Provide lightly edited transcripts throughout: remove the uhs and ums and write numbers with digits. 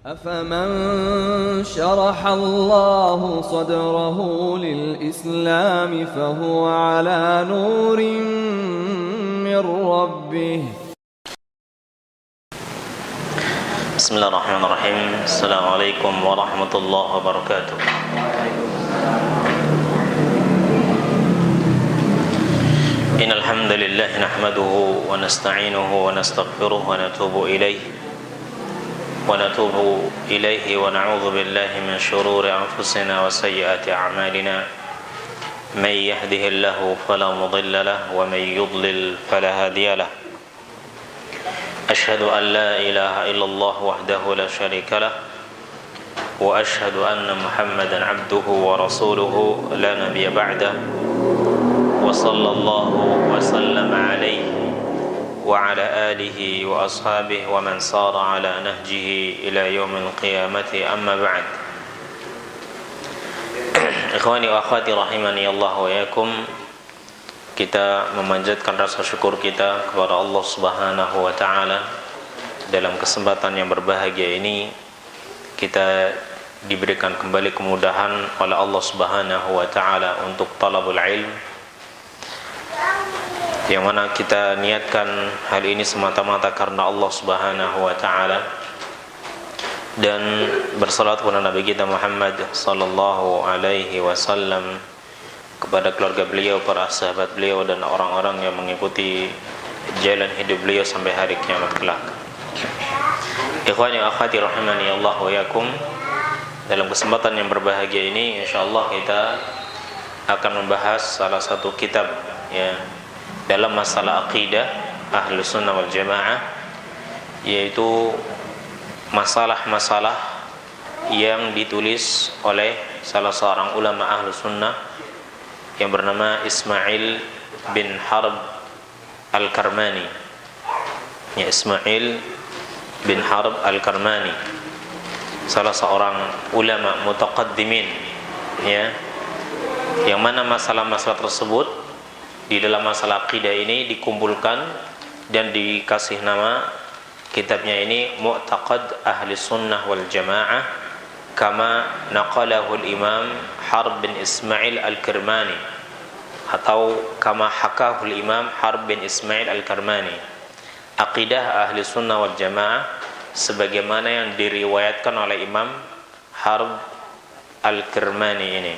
أفمن شرح الله صدره للإسلام فهو على نور من ربه. بسم الله الرحمن الرحيم. السلام عليكم ورحمة الله وبركاته. إن الحمد لله نحمده ونستعينه ونستغفره ونتوب إليه ونعوذ بالله من شرور أنفسنا وسيئات أعمالنا. من يهده الله فلا مضل له ومن يضلل فلا هادي له. أشهد أن لا إله إلا الله وحده لا شريك له وأشهد أن محمدا عبده ورسوله لا نبي بعده وصلى الله وسلم عليه وعلى آله وأصحابه ومن صار على نهجه إلى يوم القيامة. أما بعد. Ikhwani wa akhwati rahimani Allah wa yakum, kita memanjatkan rasa syukur kita kepada Allah Subhanahu wa taala. Dalam kesempatan yang berbahagia ini kita diberikan kembali kemudahan oleh Allah Subhanahu wa taala untuk talabul ilm, yang mana kita niatkan hal ini semata-mata karena Allah Subhanahu wa taala, dan bersalawat kepada Nabi kita Muhammad sallallahu alaihi wasallam, kepada keluarga beliau, para sahabat beliau, dan orang-orang yang mengikuti jalan hidup beliau sampai hari kiamat kelak. Ikhwani wa akhwati rahimani Allah wa yakum, dalam kesempatan yang berbahagia ini insyaallah kita akan membahas salah satu kitab dalam masalah akidah Ahlus Sunnah wal Jamaah, yaitu masalah-masalah yang ditulis oleh salah seorang ulama Ahlus Sunnah yang bernama Ismail bin Harb Al-Karmani. Ismail bin Harb Al-Karmani, salah seorang ulama mutaqaddimin, yang mana masalah-masalah tersebut di dalam masalah akidah ini dikumpulkan dan dikasih nama kitabnya ini Mu'taqad Ahli Sunnah wal Jamaah kama naqalahu al-Imam Harb bin Ismail Al-Karmani, atau kama hakahu al-Imam Harb bin Ismail Al-Karmani. Aqidah Ahli Sunnah wal Jamaah sebagaimana yang diriwayatkan oleh Imam Harb Al-Karmani ini.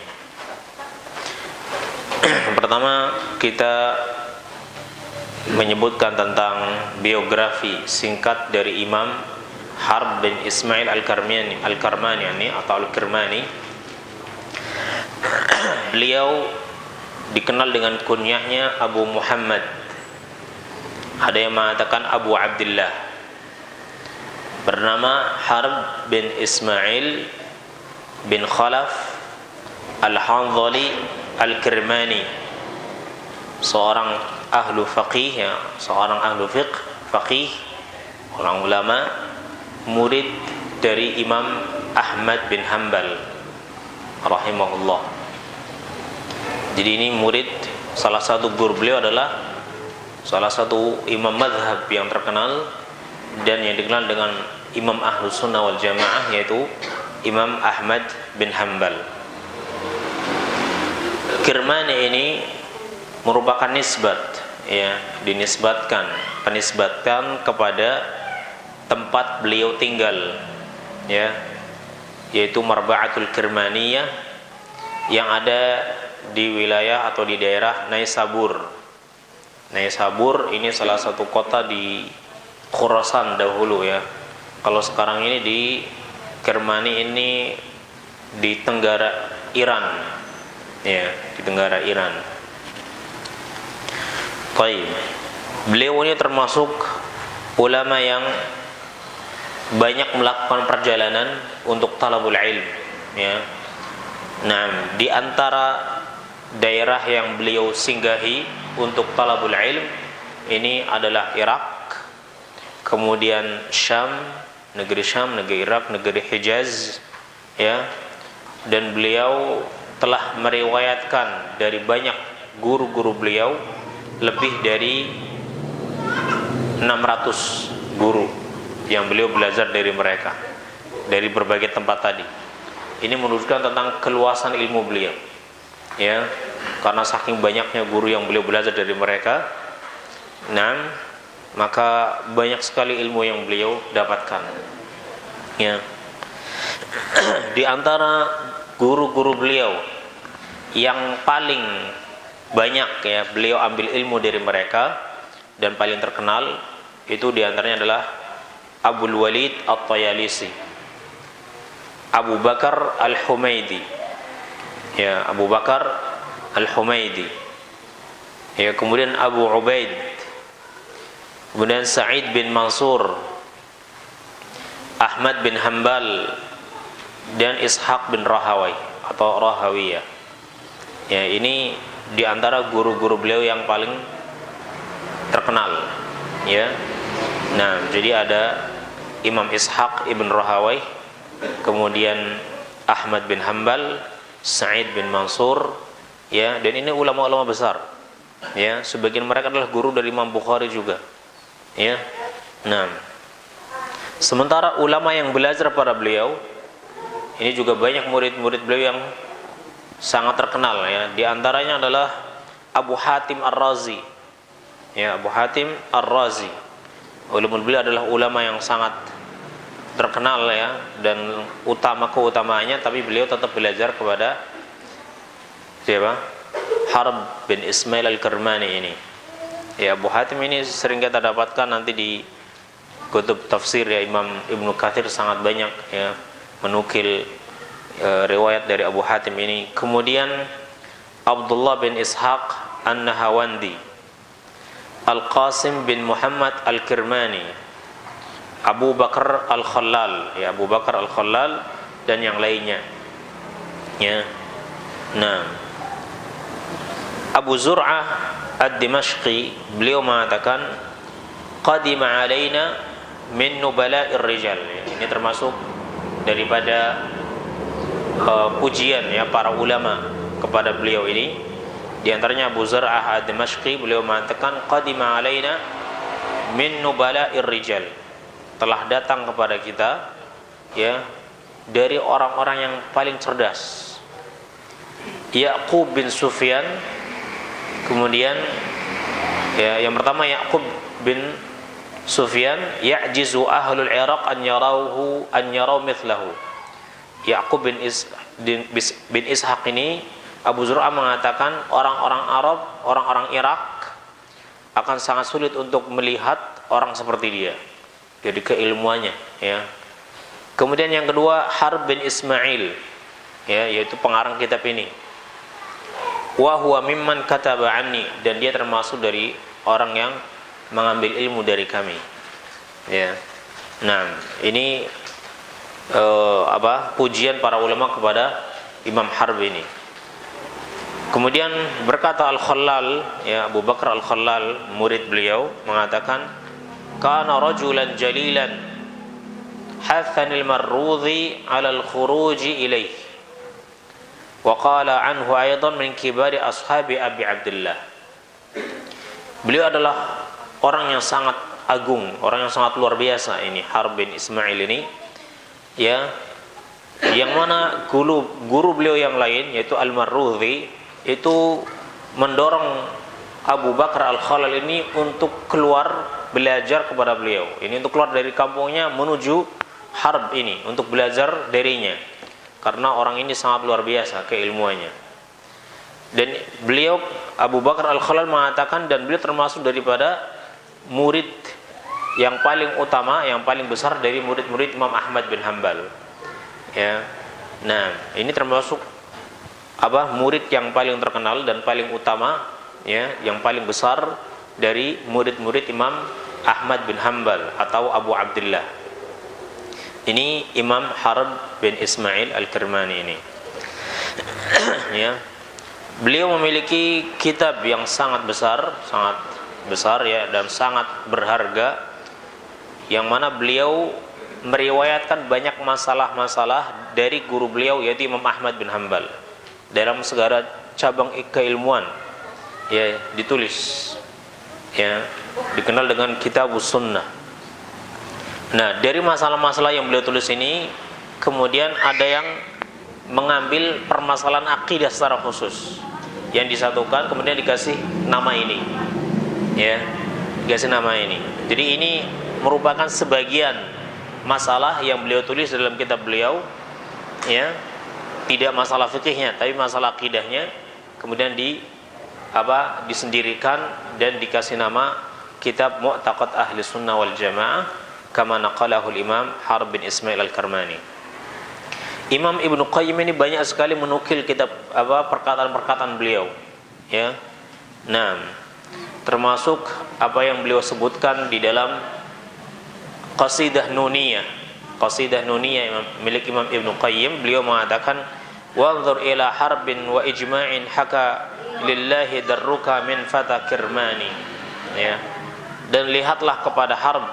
Pertama kita menyebutkan tentang biografi singkat dari Imam Harb bin Ismail Al-Karmani atau Al-Karmani. Beliau dikenal dengan kunyahnya Abu Muhammad. Ada yang mengatakan Abu Abdullah. Bernama Harb bin Ismail bin Khalaf Al-Hanzali Al-Karmani, seorang ahlu faqih, seorang ahlu faqih, orang ulama, murid dari Imam Ahmad bin Hanbal rahimahullah. Jadi ini murid, salah satu guru beliau adalah salah satu imam madhab yang terkenal dan yang dikenal dengan Imam Ahlus Sunnah wal Jamaah, yaitu Imam Ahmad bin Hanbal. Kirmani ini merupakan nisbat, penisbatan kepada tempat beliau tinggal, yaitu Marba'atul Kirmaniyah yang ada di wilayah atau di daerah Naisabur. Naisabur ini salah satu kota di Khurasan dahulu, Kalau sekarang ini di Kirmani ini di Tenggara Iran, di Tenggara Iran. Baik. Beliau ini termasuk ulama yang banyak melakukan perjalanan untuk talabul ilm, Nah, di antara daerah yang beliau singgahi untuk talabul ilm ini adalah Irak, kemudian Syam, negeri Irak, negeri Hijaz, Dan beliau telah meriwayatkan dari banyak guru-guru beliau, lebih dari 600 guru yang beliau belajar dari mereka. dari berbagai tempat tadi. Ini menunjukkan tentang keluasan ilmu beliau, ya, karena saking banyaknya guru yang beliau belajar dari mereka. Nah, maka banyak sekali ilmu yang beliau dapatkan, ya. Di antara guru-guru beliau yang paling banyak, ya, beliau ambil ilmu dari mereka dan paling terkenal itu diantaranya adalah Abul Walid At-Tayalisi, Abu Bakar Al-Humaidi, ya, Abu Bakar Al-Humaidi, ya, kemudian Abu Ubaid, kemudian Sa'id bin Mansur, Ahmad bin Hanbal, dan Ishaq bin Rahawai atau Rahawiyah. Ya, ini diantara guru-guru beliau yang paling terkenal, ya. Nah, jadi ada Imam Ishaq ibn Rahawai, kemudian Ahmad bin Hanbal, Sa'id bin Mansur, ya, dan ini ulama-ulama besar, ya. Sebagian mereka adalah guru dari Imam Bukhari juga, ya. Nah, sementara ulama yang belajar pada beliau ini juga banyak murid-murid beliau yang sangat terkenal, ya. Di antaranya adalah Abu Hatim Ar-Razi, ya, Abu Hatim Ar-Razi. Ulama beliau adalah ulama yang sangat terkenal, ya, dan keutamaannya, tapi beliau tetap belajar kepada siapa? Harb bin Ismail Al-Kirmani ini. Ya, Abu Hatim ini sering kita dapatkan nanti di kutub tafsir, ya. Imam Ibnu Katsir sangat banyak, ya, menukil riwayat dari Abu Hatim ini. Kemudian Abdullah bin Ishaq An-Nahawandi, Al-Qasim bin Muhammad Al-Kirmani, Abu Bakar Al-Khallal, ya, Abu Bakar Al-Khallal, dan yang lainnya, ya. Nah, Abu Zur'ah Ad-Dimashqi beliau mengatakan qadima alaina min nubala'ir rijal. Ini termasuk daripada pujian, ya, para ulama kepada beliau ini. Di antaranya Abu Zur'ah Ad-Dimashqi beliau mengatakan qadima alaina min nubala'ir rijal, telah datang kepada kita, ya, dari orang-orang yang paling cerdas. Ya'qub bin Sufyan, kemudian, ya, yang pertama Ya'qub bin Sufyan, ya'jizu ahlul Iraq an yaraw mithlahu. Ya'qub bin Ishaq ini, Abu Zur'ah mengatakan orang-orang Arab, orang-orang Irak akan sangat sulit untuk melihat orang seperti dia, jadi keilmuannya, ya. Kemudian yang kedua Harb bin Ismail, ya, yaitu pengarang kitab ini. Wa huwa mimman kataba anni, dan dia termasuk dari orang yang mengambil ilmu dari kami, ya. Nah, ini pujian para ulama kepada Imam Harb ini. Kemudian berkata Al-Khallal, ya, Abu Bakar Al-Khallal, murid beliau, mengatakan kana rajulan jalilan hathanil marrudhi ala al-khuruji ilaih, wa qala anhu aydan min kibari ashabi Abi Abdullah. Beliau adalah orang yang sangat agung, orang yang sangat luar biasa ini, Harb bin Ismail ini, ya, yang mana guru beliau yang lain, yaitu Al-Marrudhi, itu mendorong Abu Bakar Al-Khallal ini untuk keluar belajar kepada beliau. Ini untuk keluar dari kampungnya menuju Harb ini untuk belajar darinya, karena orang ini sangat luar biasa keilmuannya. Dan beliau, Abu Bakar Al-Khallal, mengatakan, dan beliau termasuk daripada murid yang paling utama, yang paling besar dari murid-murid Imam Ahmad bin Hanbal, ya. Nah, ini termasuk murid yang paling terkenal dan paling utama, ya, yang paling besar dari murid-murid Imam Ahmad bin Hanbal atau Abu Abdullah. Ini Imam Harb bin Ismail Al-Kirmani ini. Ya. Beliau memiliki kitab yang sangat besar, ya, dan sangat berharga, yang mana beliau meriwayatkan banyak masalah-masalah dari guru beliau, yaitu Imam Ahmad bin Hanbal, dalam segala cabang keilmuan, ya, ditulis, ya, dikenal dengan Kitabus Sunnah. Nah, dari masalah-masalah yang beliau tulis ini, kemudian ada yang mengambil permasalahan akidah secara khusus, yang disatukan kemudian dikasih nama ini, ya, dikasih nama ini. Jadi ini merupakan sebagian masalah yang beliau tulis dalam kitab beliau, ya, tidak masalah fikihnya, tapi masalah akidahnya, kemudian disendirikan dan dikasih nama kitab Mu'taqad Ahli Sunnah wal Jamaah, kama naqalahu Imam Harb bin Ismail Al-Karmani. Imam Ibnu Qayyim ini banyak sekali menukil kitab perkataan-perkataan beliau, ya. Nah, termasuk apa yang beliau sebutkan di dalam Qasidah Nuniyah. Qasidah Nuniyah milik Imam Ibnu Qayyim, beliau mengatakan wanzur ila harbin wa ijma'in haka lillahi darruka min fata kirmani, ya. Dan lihatlah kepada harb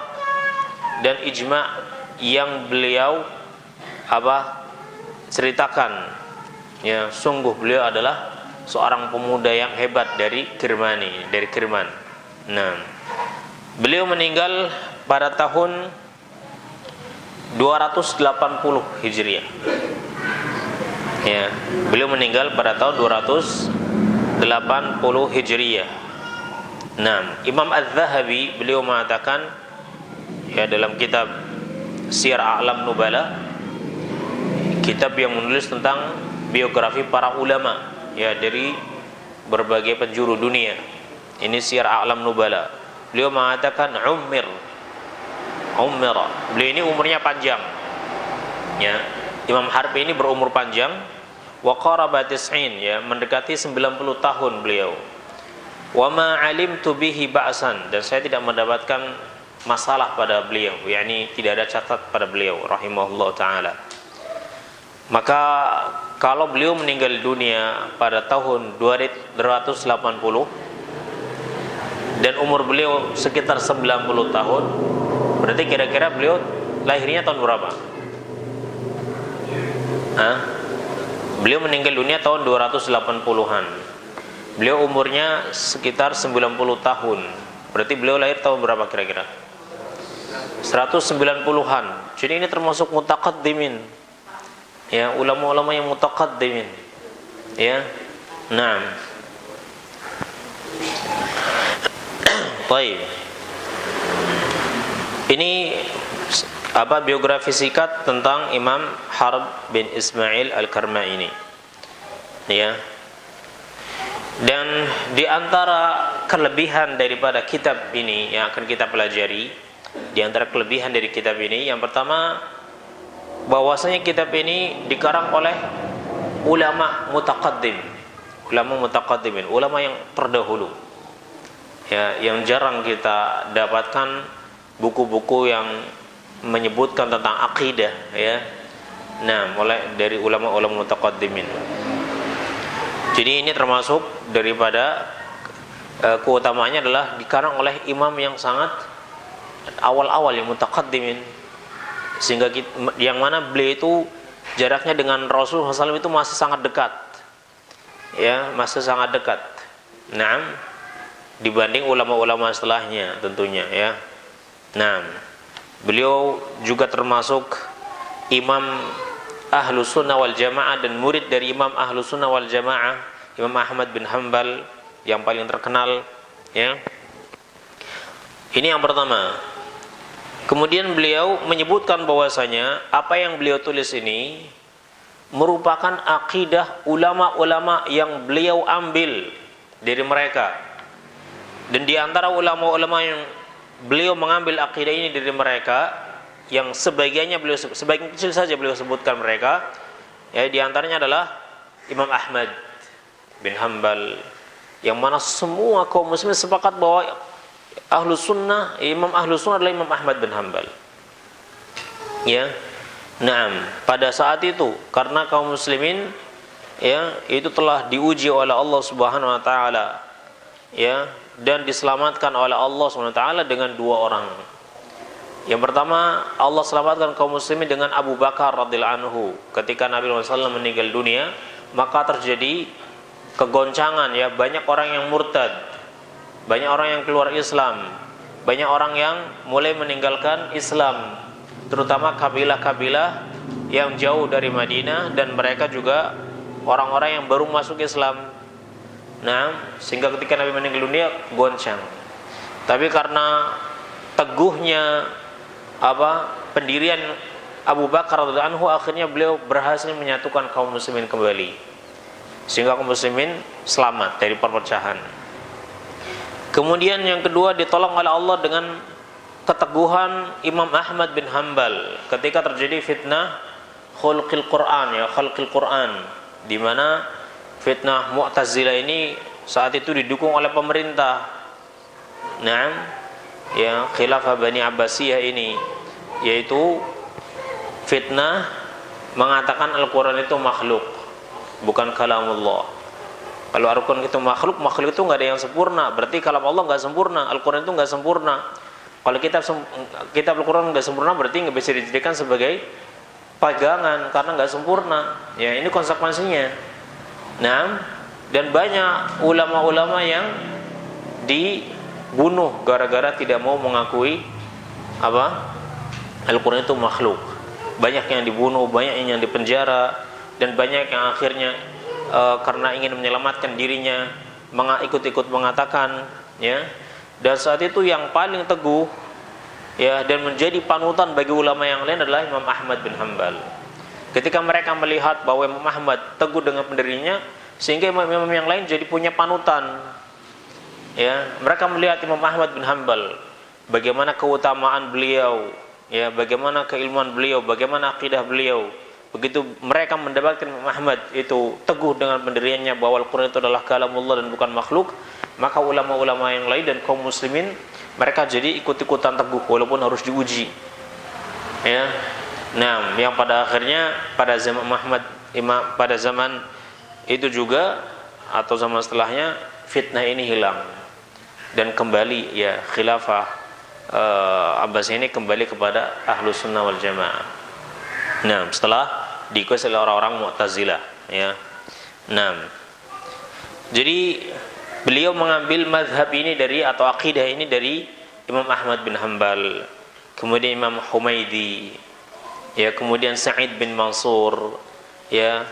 dan ijma' yang beliau ceritakan, ya, sungguh beliau adalah seorang pemuda yang hebat dari Kirmani, dari Kirman. Nah, beliau meninggal pada tahun 280 Hijriah. Ya, beliau meninggal pada tahun 280 Hijriah. Nah, Imam Az-Zahabi beliau mengatakan, ya, dalam kitab Syiar A'lam Nubala, kitab yang menulis tentang biografi para ulama, ya, dari berbagai penjuru dunia. Ini Syiar A'lam Nubala. Beliau mengatakan beliau ini umurnya panjang, ya. Imam Harbi ini berumur panjang, wa qaraba tis'in, ya, mendekati 90 tahun beliau. Wa ma 'alimtu bihi ba'san, dan saya tidak mendapatkan masalah pada beliau, yakni tidak ada catat pada beliau rahimahullah taala. Maka kalau beliau meninggal dunia pada tahun 280 dan umur beliau sekitar 90 tahun, berarti kira-kira beliau lahirnya tahun berapa? Beliau meninggal dunia tahun 280-an. Beliau umurnya sekitar 90 tahun. Berarti beliau lahir tahun berapa kira-kira? 190-an. Jadi ini termasuk mutaqaddimin, ya, ulama-ulama yang mutaqaddimin, ya. Nah, baik. Ini biografi singkat tentang Imam Harb bin Ismail Al-Karmani ini, ya. Dan di antara kelebihan daripada kitab ini yang akan kita pelajari, di antara kelebihan dari kitab ini, yang pertama, bahwasanya kitab ini dikarang oleh ulama mutaqaddimin, ulama yang terdahulu, ya, yang jarang kita dapatkan buku-buku yang menyebutkan tentang akidah, ya. Nah, mulai dari ulama-ulama mutaqaddimin. Jadi ini termasuk daripada keutamaannya adalah dikarang oleh imam yang sangat awal-awal, yang mutaqaddimin, sehingga yang mana beliau itu jaraknya dengan Rasulullah SAW itu masih sangat dekat, ya, masih sangat dekat. Nah, dibanding ulama-ulama setelahnya tentunya, ya. Nah, beliau juga termasuk imam Ahlus Sunnah wal Jamaah dan murid dari Imam Ahlus Sunnah wal Jamaah, Imam Ahmad bin Hanbal yang paling terkenal, ya. Ini yang pertama. Kemudian beliau menyebutkan bahwasanya apa yang beliau tulis ini merupakan akidah ulama-ulama yang beliau ambil dari mereka. Dan di antara ulama-ulama yang beliau mengambil akidah ini dari mereka, yang sebagian kecil saja beliau sebutkan mereka, ya, di antaranya adalah Imam Ahmad bin Hanbal, yang mana semua kaum muslimin sepakat bahwa Imam Ahlus Sunnah adalah Imam Ahmad bin Hanbal, ya. Nah, pada saat itu karena kaum muslimin, ya, itu telah diuji oleh Allah Subhanahu wa taala, ya, dan diselamatkan oleh Allah Subhanahu wa taala dengan dua orang. Yang pertama, Allah selamatkan kaum muslimin dengan Abu Bakar radhiyallahu anhu. Ketika Nabi SAW meninggal dunia, maka terjadi kegoncangan, ya, banyak orang yang murtad, banyak orang yang keluar Islam, banyak orang yang mulai meninggalkan Islam, terutama kabilah-kabilah yang jauh dari Madinah, dan mereka juga orang-orang yang baru masuk Islam. Nah, sehingga ketika Nabi meninggal dunia goncang. Tapi karena teguhnya pendirian Abu Bakar radhiyallahu anhu, akhirnya beliau berhasil menyatukan kaum muslimin kembali, sehingga kaum muslimin selamat dari perpecahan. Kemudian yang kedua, ditolong oleh Allah dengan keteguhan Imam Ahmad bin Hanbal ketika terjadi fitnah khalqil Quran, khalqil Quran, di mana fitnah Mu'tazilah ini saat itu didukung oleh pemerintah. Nah, khilafah Bani Abbasiyah ini, yaitu fitnah mengatakan Al-Quran itu makhluk, bukan kalamullah. Kalau Al-Quran itu makhluk itu nggak ada yang sempurna. Berarti kalam Allah nggak sempurna, Al-Quran itu nggak sempurna. Kalau kitab Al-Quran nggak sempurna, berarti nggak bisa dijadikan sebagai pegangan karena nggak sempurna. Ya, ini konsekuensinya. Nah, dan banyak ulama-ulama yang dibunuh gara-gara tidak mau mengakui Al-Quran itu makhluk. Banyak yang dibunuh, banyak yang dipenjara, dan banyak yang akhirnya karena ingin menyelamatkan dirinya ikut-ikut mengatakan, ya. Dan saat itu yang paling teguh, ya, dan menjadi panutan bagi ulama yang lain adalah Imam Ahmad bin Hanbal. Ketika mereka melihat bahwa Imam Ahmad teguh dengan pendirinya, sehingga imam-imam yang lain jadi punya panutan. Ya, mereka melihat Imam Ahmad bin Hanbal, bagaimana keutamaan beliau, ya, bagaimana keilmuan beliau, bagaimana akidah beliau. Begitu mereka mendapatkan Imam Ahmad itu teguh dengan pendiriannya bahwa Al-Quran itu adalah kalamullah dan bukan makhluk, maka ulama-ulama yang lain dan kaum muslimin mereka jadi ikut-ikutan teguh walaupun harus diuji. Ya. Nah, yang pada akhirnya pada zaman pada zaman itu juga atau zaman setelahnya fitnah ini hilang dan kembali, ya, khilafah Abbasiyah ini kembali kepada Ahlus Sunnah wal Jamaah. Nah, setelah diikuti oleh orang-orang Mu'tazilah, ya. Nah, jadi beliau mengambil mazhab ini dari atau akidah ini dari Imam Ahmad bin Hanbal, kemudian Imam Humaidi, ya, kemudian Sa'id bin Mansur, ya,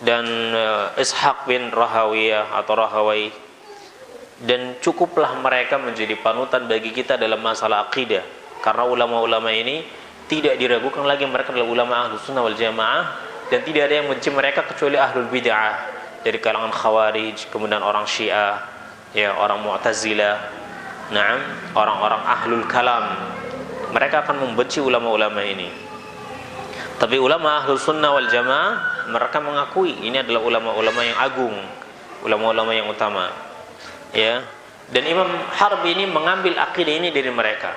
dan Ishaq bin Rahawiyah atau Rahawai. Dan cukuplah mereka menjadi panutan bagi kita dalam masalah akidah, karena ulama-ulama ini tidak diragukan lagi mereka adalah ulama Ahlus Sunnah wal Jamaah, dan tidak ada yang benci mereka kecuali ahlul bid'ah dari kalangan Khawarij, kemudian orang Syiah, ya, orang Mu'tazilah, orang-orang ahlul kalam. Mereka akan membenci ulama-ulama ini. Tapi ulama Ahlus Sunnah wal Jamaah mereka mengakui ini adalah ulama-ulama yang agung, ulama-ulama yang utama, ya. Dan Imam Harbi ini mengambil akidah ini dari mereka.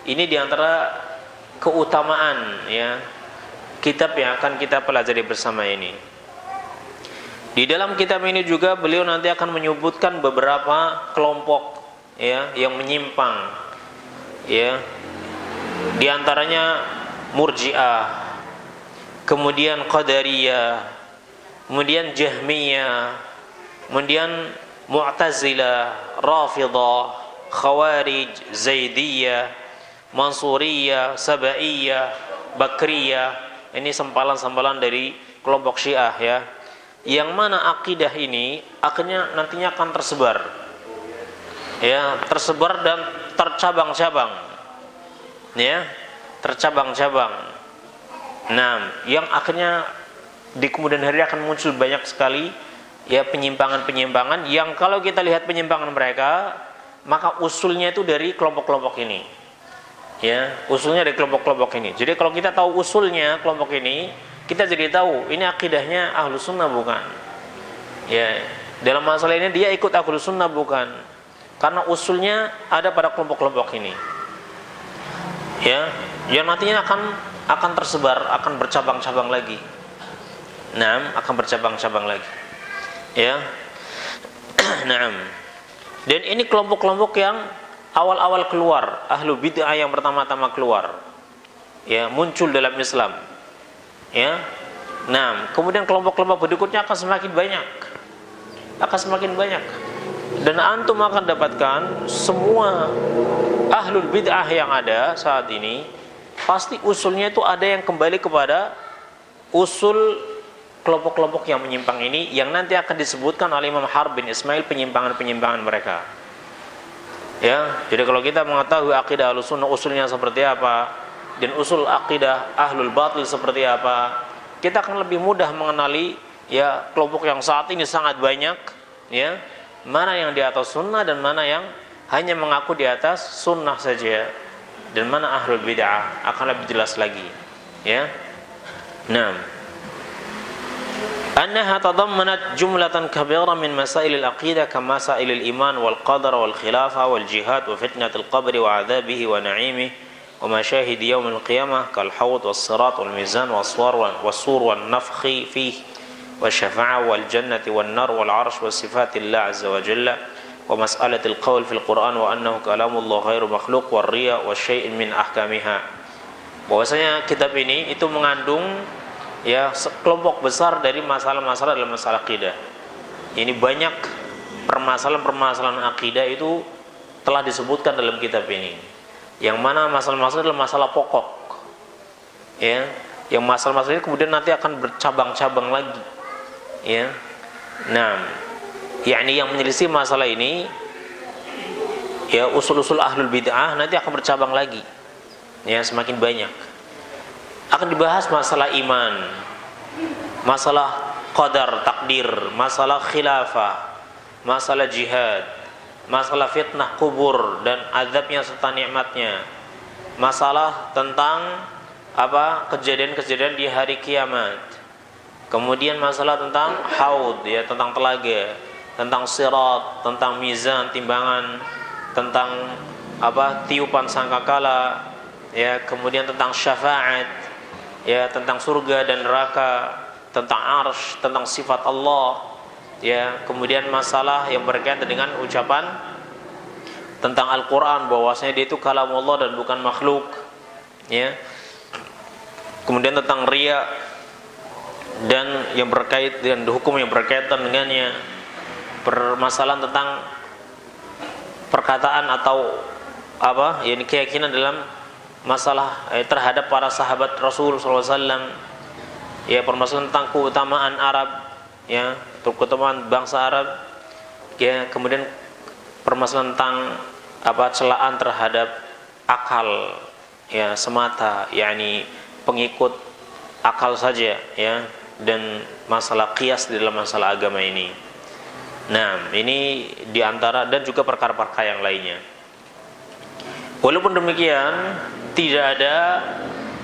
Ini diantara keutamaan, ya, kitab yang akan kita pelajari bersama ini. Di dalam kitab ini juga beliau nanti akan menyebutkan beberapa kelompok, ya, yang menyimpang, ya. Di antaranya Murji'ah, kemudian Qadariyah, kemudian Jahmiyah, kemudian Mu'tazilah, Rafidah, Khawarij, Zaidiyah, Mansuriyah, Sabaiyah, Bakriyah. Ini sempalan-sempalan dari kelompok Syiah, ya. Yang mana akidah ini akhirnya nantinya akan tersebar, ya, tersebar dan tercabang-cabang, ya, tercabang-cabang. Nah, yang akhirnya di kemudian hari akan muncul banyak sekali, ya, penyimpangan-penyimpangan yang kalau kita lihat penyimpangan mereka, maka usulnya itu dari kelompok-kelompok ini, ya, usulnya dari kelompok-kelompok ini. Jadi kalau kita tahu usulnya kelompok ini, kita jadi tahu ini akidahnya Ahlus Sunnah bukan, ya. Dalam masalah ini dia ikut Ahlus Sunnah bukan, karena usulnya ada pada kelompok-kelompok ini, ya, yang nantinya akan tersebar, akan bercabang-cabang lagi. Nah, akan bercabang-cabang lagi, ya. Nah, dan ini kelompok-kelompok yang awal-awal keluar, ahlu bid'ah yang pertama-tama keluar, ya, muncul dalam Islam, ya. Nah, kemudian kelompok-kelompok berikutnya akan semakin banyak, dan antum akan dapatkan semua ahlul bid'ah yang ada saat ini, pasti usulnya itu ada yang kembali kepada usul kelompok-kelompok yang menyimpang ini, yang nanti akan disebutkan oleh Imam Harb bin Ismail penyimpangan-penyimpangan mereka. Ya, jadi kalau kita mengetahui akidah Ahlussunnah usulnya seperti apa dan usul akidah Ahlul Batil seperti apa, kita akan lebih mudah mengenali ya kelompok yang saat ini sangat banyak, ya, mana yang di atas sunnah dan mana yang hanya mengaku di atas sunnah saja, dan mana ahlul bid'ah akan lebih jelas lagi, ya. Nah, annaha tadammanat jumlatan kabira min masail al-aqidah kama masail al-iman wal qadar wal khilafah wal jihad wa fitnatul qabri wa adzabihi wa na'imihi wa mashahid yaum al-qiyamah kal hawd was sirat wal mizan was sur wan nafkhi fihi wa syafa'ah wal jannati wan nar wal 'arsy wa sifatillah azza wa jalla wa mas'alatil qaul fil Qur'an wa annahu kalamullah ghairu makhluq war riya wa syai'in min ahkamiha. Bahwasanya kitab ini itu mengandung ya sekelompok besar dari masalah-masalah dalam masalah akidah. Ini banyak permasalahan-permasalahan akidah itu telah disebutkan dalam kitab ini. Yang mana masalah-masalah adalah masalah pokok. Ya, yang masalah-masalah ini kemudian nanti akan bercabang-cabang lagi. Ya. Nah, yakni yang menyelisih masalah ini ya usul-usul ahlul bid'ah nanti akan bercabang lagi. Ya, semakin banyak. Akan dibahas masalah iman, masalah qadar, takdir, masalah khilafah, masalah jihad, masalah fitnah kubur dan azabnya serta nikmatnya, masalah tentang apa kejadian-kejadian di hari kiamat, kemudian masalah tentang haud, ya, tentang telaga, tentang sirat, tentang mizan, timbangan, tentang apa tiupan sangkakala, ya, kemudian tentang syafaat, ya, tentang surga dan neraka, tentang arsy, tentang sifat Allah, ya, kemudian masalah yang berkaitan dengan ucapan tentang Al-Quran bahwasanya dia itu kalamullah dan bukan makhluk, ya, kemudian tentang riya dan yang berkait dengan hukum yang berkaitan dengannya, permasalahan tentang perkataan atau apa, yakni keyakinan dalam masalah terhadap para sahabat Rasul SAW, ya, permasalahan tentang keutamaan Arab, ya, keutamaan bangsa Arab, ya, kemudian permasalahan tentang apa celaan terhadap akal, ya, semata, yakni pengikut akal saja, ya, dan masalah qiyas di dalam masalah agama ini. Nah, ini diantara dan juga perkara-perkara yang lainnya. Walaupun demikian, tidak ada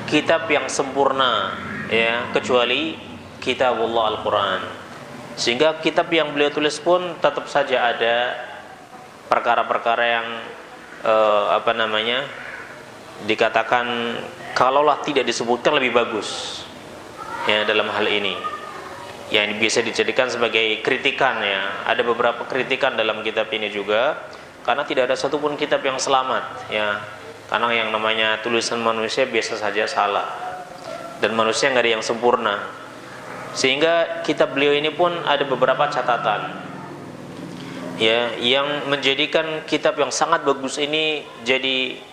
kitab yang sempurna, ya, kecuali kitabullah Al-Quran. Sehingga kitab yang beliau tulis pun tetap saja ada perkara-perkara yang apa namanya dikatakan kalaulah tidak disebutkan lebih bagus, ya, dalam hal ini, yang bisa dijadikan sebagai kritikan, ya. Ada beberapa kritikan dalam kitab ini juga, karena tidak ada satupun kitab yang selamat, ya, karena yang namanya tulisan manusia biasa saja salah dan manusia nggak ada yang sempurna, sehingga kitab beliau ini pun ada beberapa catatan, ya, yang menjadikan kitab yang sangat bagus ini jadi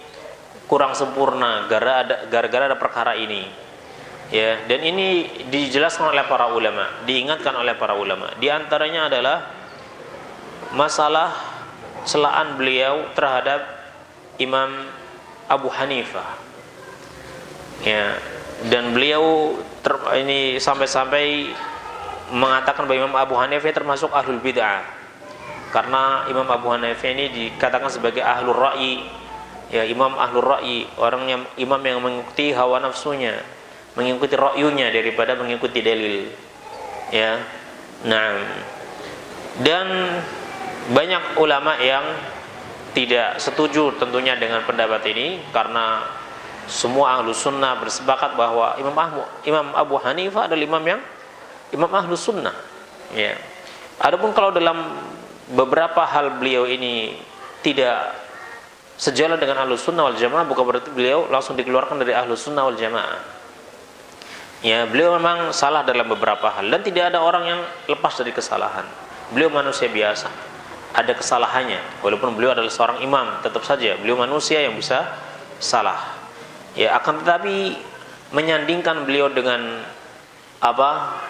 kurang sempurna gara-gara ada perkara ini, ya. Dan ini dijelaskan oleh para ulama, diingatkan oleh para ulama. Di antaranya adalah masalah celaan beliau terhadap Imam Abu Hanifah, ya, dan beliau ini sampai-sampai mengatakan bahwa Imam Abu Hanifah termasuk ahlul bid'ah, karena Imam Abu Hanifah ini dikatakan sebagai ahlul ra'yi, ya, imam ahlul ra'yi, orang yang imam yang mengikuti hawa nafsunya, mengikuti ra'yunya daripada mengikuti dalil, ya. Nah, dan banyak ulama yang tidak setuju tentunya dengan pendapat ini, karena semua ahlu sunnah bersepakat bahwa Imam Abu Hanifah adalah imam ahlu sunnah, ya. Adapun kalau dalam beberapa hal beliau ini tidak sejalan dengan ahlu sunnah wal jamaah, bukan berarti beliau langsung dikeluarkan dari ahlu sunnah wal jamaah, ya. Beliau memang salah dalam beberapa hal dan tidak ada orang yang lepas dari kesalahan. Beliau manusia biasa, ada kesalahannya. Walaupun beliau adalah seorang imam, tetap saja beliau manusia yang bisa salah. Ya, akan tetapi menyandingkan beliau dengan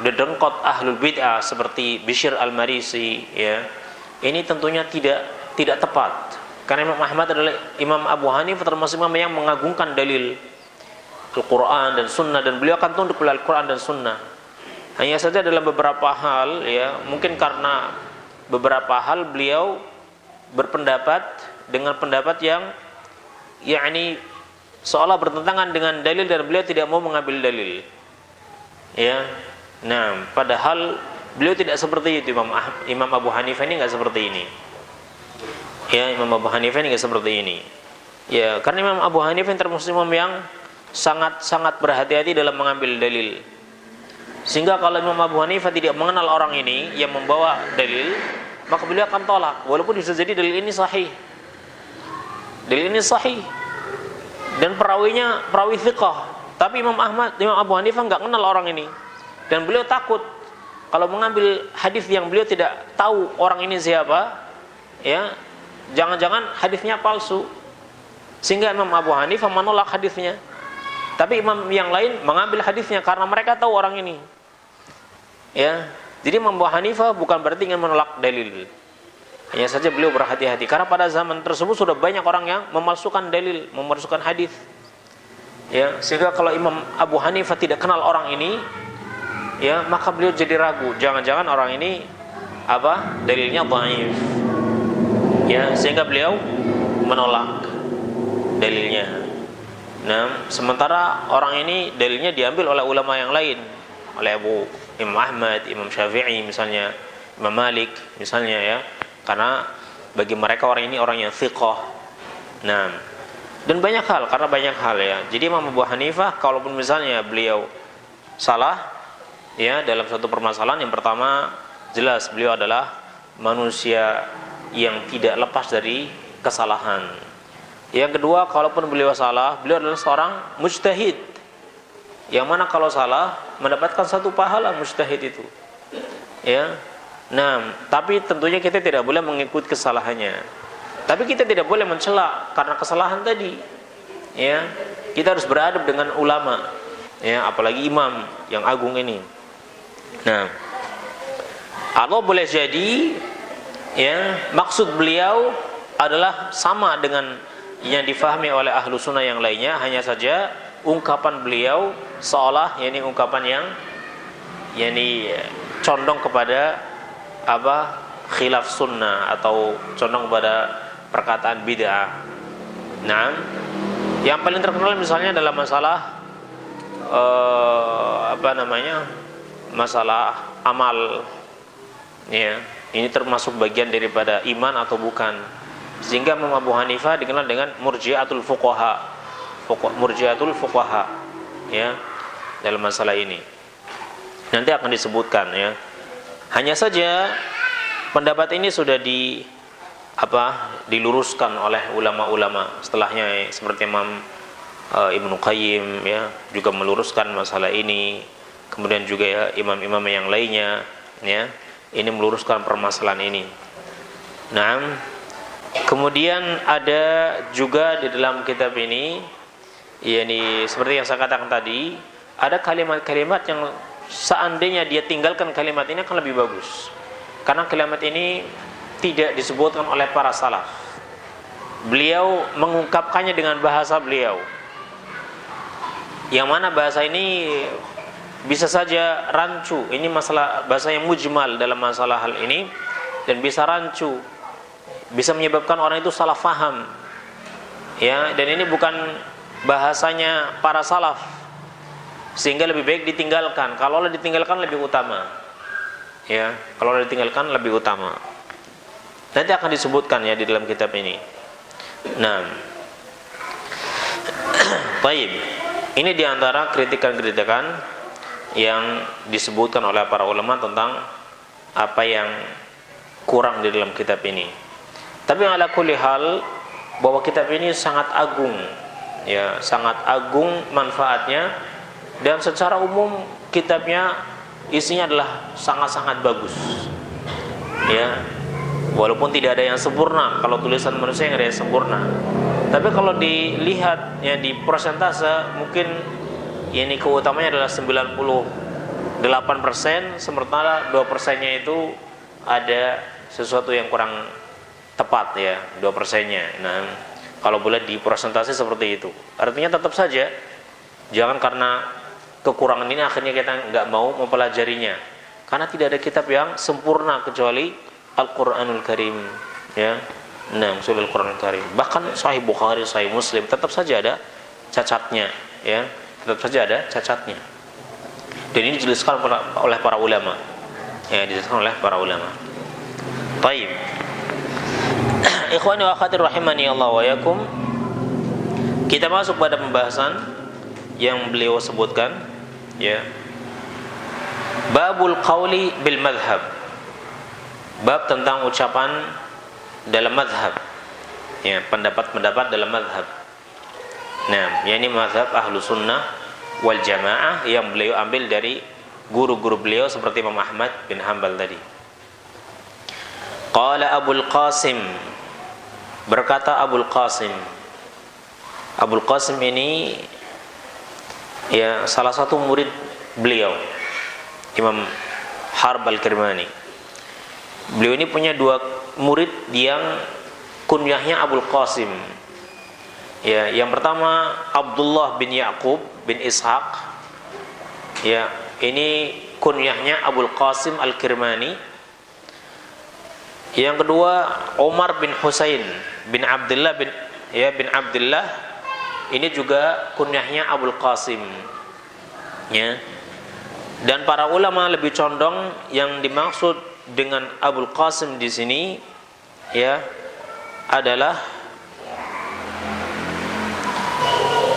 dedengkot ahlul bid'ah seperti Bishr al-Marisi, ya, ini tentunya tidak tepat. Karena Imam Ahmad adalah Imam Abu Hanifah termasuk imam yang mengagungkan dalil Al-Quran dan Sunnah, dan beliau akan tunduk pada Al-Quran dan Sunnah. Hanya saja dalam beberapa hal, ya, mungkin karena beberapa hal beliau berpendapat dengan pendapat yang yakni seolah bertentangan dengan dalil, dan beliau tidak mau mengambil dalil. Ya, nah, padahal beliau tidak seperti itu. Imam Abu Hanifah ini nggak seperti ini. Ya, Imam Abu Hanifah ini nggak seperti ini. Ya, karena Imam Abu Hanifah termasuk imam yang sangat berhati-hati dalam mengambil dalil. Sehingga kalau Imam Abu Hanifah tidak mengenal orang ini yang membawa dalil, maka beliau akan tolak, walaupun bisa jadi dalil ini sahih. Dalil ini sahih dan perawinya perawi thiqah, tapi Imam Abu Hanifah nggak kenal orang ini, dan beliau takut kalau mengambil hadis yang beliau tidak tahu orang ini siapa, ya, jangan-jangan hadisnya palsu, sehingga Imam Abu Hanifah menolak hadisnya. Tapi imam yang lain mengambil hadisnya karena mereka tahu orang ini. Ya, jadi Imam Abu Hanifah bukan berarti ingin menolak dalil. Hanya saja beliau berhati-hati karena pada zaman tersebut sudah banyak orang yang memalsukan dalil, memalsukan hadis. Ya, sehingga kalau Imam Abu Hanifah tidak kenal orang ini, ya, maka beliau jadi ragu, jangan-jangan orang ini dalilnya dhaif. Ya, sehingga beliau menolak dalilnya. Nah, sementara orang ini dalilnya diambil oleh ulama yang lain, oleh Imam Ahmad, Imam Syafi'i misalnya, Imam Malik misalnya, ya, karena bagi mereka orang ini orang yang thiqah. Nah, dan banyak hal, karena banyak hal, ya. Jadi Imam Abu Hanifah kalaupun misalnya beliau salah, ya, dalam satu permasalahan, yang pertama jelas beliau adalah manusia yang tidak lepas dari kesalahan. Yang kedua, kalaupun beliau salah, beliau adalah seorang mujtahid, yang mana kalau salah mendapatkan satu pahala mujtahid itu. Ya. Nah, tapi tentunya kita tidak boleh mengikuti kesalahannya. Tapi kita tidak boleh mencela karena kesalahan tadi. Ya. Kita harus beradab dengan ulama. Ya, apalagi imam yang agung ini. Nah, Allah boleh jadi, ya, maksud beliau adalah sama dengan yang difahami oleh ahlu sunnah yang lainnya, hanya saja ungkapan beliau seolah yakni ungkapan yang yakni condong kepada khilaf sunnah atau condong kepada perkataan bid'ah. Nah, yang paling terkenal misalnya dalam masalah masalah amal, ya, ini termasuk bagian daripada iman atau bukan. Sehingga Imam Abu Hanifah dikenal dengan murji'atul fuqaha, ya, dalam masalah ini. Nanti akan disebutkan, ya. Hanya saja pendapat ini sudah diluruskan oleh ulama-ulama setelahnya, seperti Imam Ibnu Qayyim, ya, juga meluruskan masalah ini. Kemudian juga, ya, imam-imam yang lainnya, ya, ini meluruskan permasalahan ini. Nah, kemudian ada juga di dalam kitab ini, yakni seperti yang saya katakan tadi, ada kalimat-kalimat yang seandainya dia tinggalkan kalimat ini akan lebih bagus. Karena kalimat ini tidak disebutkan oleh para salaf. Beliau mengungkapkannya dengan bahasa beliau, yang mana bahasa ini bisa saja rancu. Ini masalah bahasa yang mujmal dalam masalah hal ini, dan bisa rancu, bisa menyebabkan orang itu salah faham, ya. Dan ini bukan bahasanya para salaf, sehingga lebih baik ditinggalkan. Kalau ditinggalkan lebih utama, ya. Kalau ditinggalkan lebih utama. Nanti akan disebutkan, ya, di dalam kitab ini. Nah, baik. Ini diantara kritikan-kritikan yang disebutkan oleh para ulama tentang apa yang kurang di dalam kitab ini. Tapi ala kulli hal, bahwa kitab ini sangat agung, ya, sangat agung manfaatnya, dan secara umum kitabnya isinya adalah sangat-sangat bagus, ya. Walaupun tidak ada yang sempurna, kalau tulisan manusia yang ada yang sempurna, Tapi kalau dilihat ya di persentase, mungkin ini keutamanya adalah 98%, sementara 2%-nya itu ada sesuatu yang kurang tepat ya, 2%-nya. Nah, kalau boleh di persentase seperti itu. Artinya tetap saja jangan karena kekurangan ini akhirnya kita nggak mau mempelajarinya. Karena tidak ada kitab yang sempurna kecuali Al-Qur'anul Karim ya. Nah, usul Al-Qur'anul Karim. Bahkan Sahih Bukhari, Sahih Muslim tetap saja ada cacatnya ya. Tetap saja ada cacatnya. Dan ini dijelaskan oleh para ulama. Ya, dijelaskan oleh para ulama. Baik. Ikhwani wa akhwati rahimani Allah wa yakum. Kita masuk pada pembahasan yang beliau sebutkan ya. Babul qauli bil madhab. Bab tentang ucapan dalam madhab ya, pendapat-pendapat dalam madhab. Nah, yakni madhab ahlu sunnah wal jamaah yang beliau ambil dari guru-guru beliau seperti Imam Ahmad bin Hanbal tadi. Qala Abul Qasim, berkata Abul Qasim. Abul Qasim ini ya salah satu murid beliau, Imam Harb Al-Kirmani. Beliau ini punya dua murid yang kunyahnya Abul Qasim. Ya, yang pertama Abdullah bin Yaqub bin Ishaq. Ya, ini kunyahnya Abul Qasim Al-Kirmani. Yang kedua Umar bin Husain bin Abdullah bin Abdullah. Ini juga kunyahnya Abul Qasim. Ya. Dan para ulama lebih condong yang dimaksud dengan Abul Qasim di sini ya adalah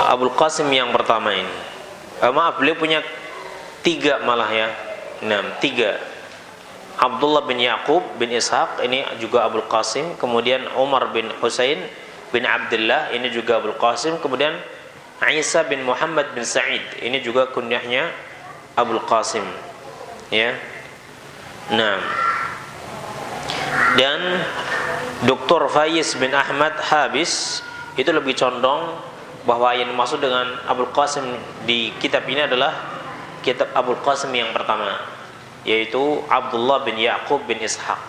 Abul Qasim yang pertama ini. Maaf, beliau punya tiga malah ya. 3. Abdullah bin Yaqub bin Ishaq, ini juga Abul Qasim. Kemudian Umar bin Husain bin Abdullah, ini juga Abul Qasim. Kemudian Isa bin Muhammad bin Sa'id, ini juga kunyahnya Abul Qasim ya. Nah, dan Dr. Faiz bin Ahmad Habis itu lebih condong bahwa yang dimaksud dengan Abul Qasim di kitab ini adalah kitab Abul Qasim yang pertama, yaitu Abdullah bin Yaqub bin Ishaq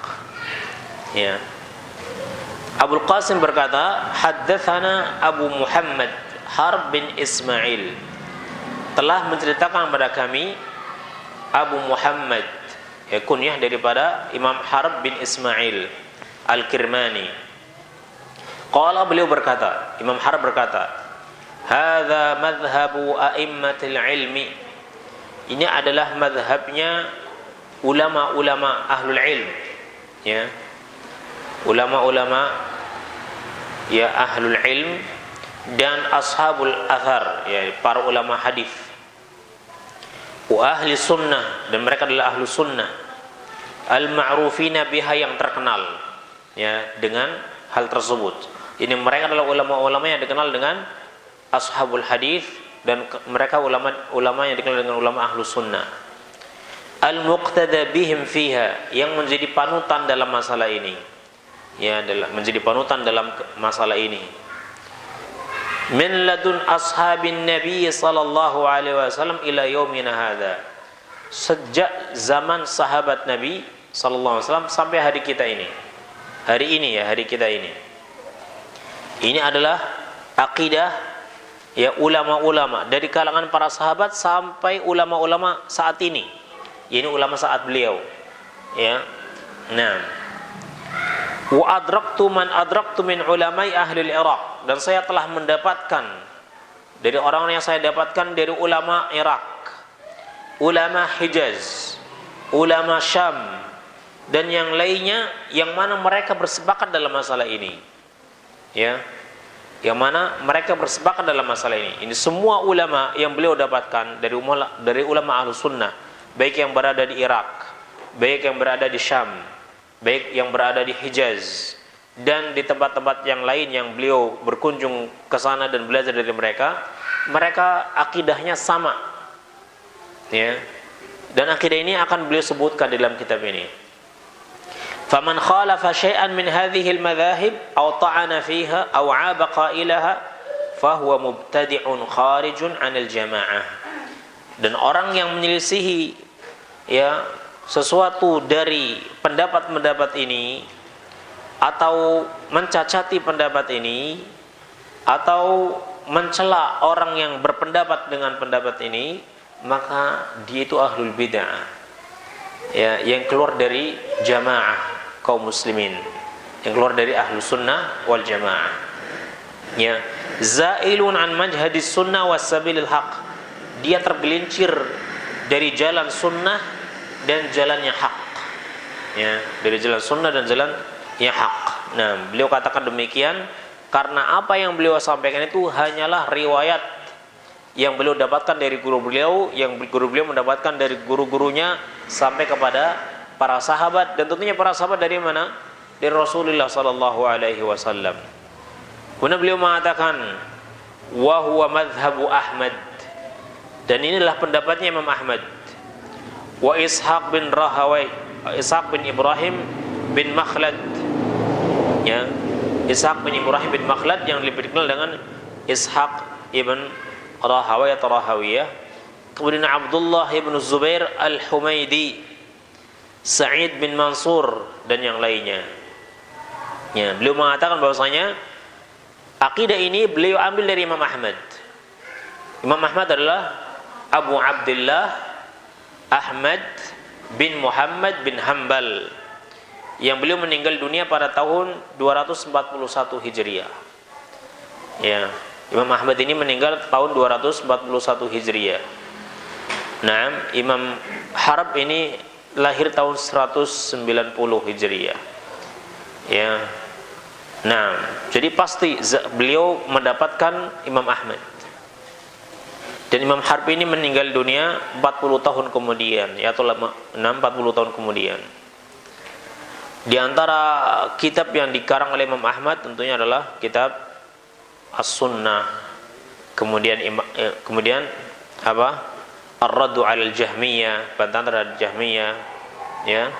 ya. Abul Qasim berkata, haddatsana Abu Muhammad Harb bin Ismail, telah menceritakan kepada kami Abu Muhammad ya, kunyah daripada Imam Harb bin Ismail Al-Kirmani. Qala, beliau berkata, Imam Harb berkata, hadza madhhabu a'immatil ilmi, ini adalah madhabnya ulama-ulama ahlul ilm ya, ulama-ulama ya ahlul ilm dan ashabul athar ya, para ulama hadis. Wa ahli sunnah, dan mereka adalah ahlu sunnah, al-ma'rufina biha, yang terkenal ya dengan hal tersebut. Ini mereka adalah ulama-ulama yang dikenal dengan ashabul hadis, dan mereka ulama-ulama yang dikenal dengan ulama ahlu sunnah. Al-muqtada bihim fiha, yang menjadi panutan dalam masalah ini ya, menjadi panutan dalam masalah ini. Min ladun ashabin Nabi sallallahu alaihi wasallam ila yaumina hadza, sejak zaman sahabat Nabi sallallahu alaihi wasallam sampai hari kita ini. Hari ini ya, hari kita ini. Ini adalah akidah ya ulama-ulama dari kalangan para sahabat sampai ulama-ulama saat ini. Ini ulama saat beliau. Ya. Nah. Wa adraktu man adraktu min ulamai ahli Iraq, dan saya telah mendapatkan dari orang-orang yang saya dapatkan dari ulama Irak, ulama Hijaz, ulama Syam, dan yang lainnya, yang mana mereka bersepakat dalam masalah ini ya, yang mana mereka bersepakat dalam masalah ini. Ini semua ulama yang beliau dapatkan dari ulama ahlu sunnah, baik yang berada di Irak, baik yang berada di Syam, baik yang berada di Hijaz, dan di tempat-tempat yang lain yang beliau berkunjung ke sana dan belajar dari mereka. Mereka akidahnya sama ya, dan akidah ini akan beliau sebutkan di dalam kitab ini. faman khalafa syai'an min hadhihi al-madhahib aw ta'ana fiha aw 'aba qailaha fahuwa mubtadi'un kharijun 'anil jamaah. Dan orang yang menyelisihi ya sesuatu dari pendapat-pendapat ini, atau mencacati pendapat ini, atau mencela orang yang berpendapat dengan pendapat ini, maka dia itu ahlul bid'ah ya, yang keluar dari jamaah kaum muslimin, yang keluar dari ahlus sunnah wal jamaah ya. Zailun an manhajis sunnah was sabilil haq, dia tergelincir dari jalan sunnah dan jalannya hak ya, dari jalan sunnah dan jalan yang hak. Nah, beliau katakan demikian karena apa yang beliau sampaikan itu hanyalah riwayat yang beliau dapatkan dari guru beliau, yang guru beliau mendapatkan dari guru-gurunya sampai kepada para sahabat, dan tentunya para sahabat dari mana? Dari Rasulullah sallallahu alaihi wasallam. Kemudian beliau mengatakan wa huwa madhhabu Ahmad, dan inilah pendapatnya Imam Ahmad, wa Ishaq bin Rahawai, Ishaq bin Ibrahim bin Makhlad ya, Ishaq bin Ibrahim bin Makhlad yang lebih dikenal dengan Ishaq ibn Rahawai atau Rahawiyah. Kemudian Abdullah ibn Zubair al-Humaidi, Sa'id bin Mansur, dan yang lainnya ya. Beliau mengatakan bahwasanya akidah ini beliau ambil dari Imam Ahmad. Imam Ahmad adalah Abu Abdullah Ahmad bin Muhammad bin Hanbal, yang beliau meninggal dunia pada tahun 241 Hijriah ya. Imam Ahmad ini meninggal tahun 241 Hijriah. Nah, Imam Harb ini lahir tahun 190 Hijriah ya. Nah, jadi pasti beliau mendapatkan Imam Ahmad. Dan Imam Harb ini meninggal dunia 40 tahun kemudian ya, atau 40 tahun kemudian. Di antara kitab yang dikarang oleh Imam Ahmad tentunya adalah kitab As-Sunnah, kemudian apa? Ar-Raddu 'alal Jahmiyah, bantahan terhadap Jahmiyah ya,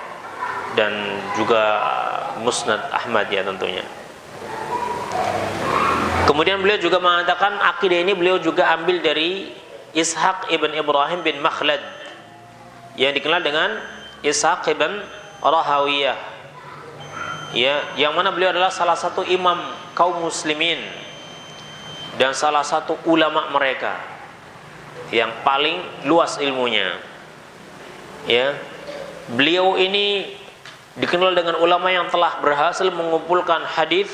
dan juga Musnad Ahmad ya tentunya. Kemudian beliau juga mengatakan akidah ini beliau juga ambil dari Ishaq ibn Ibrahim bin Makhlad, yang dikenal dengan Ishaq ibn Rahawiyah ya, yang mana beliau adalah salah satu imam kaum muslimin dan salah satu ulama mereka yang paling luas ilmunya ya. Beliau ini dikenal dengan ulama yang telah berhasil mengumpulkan hadis,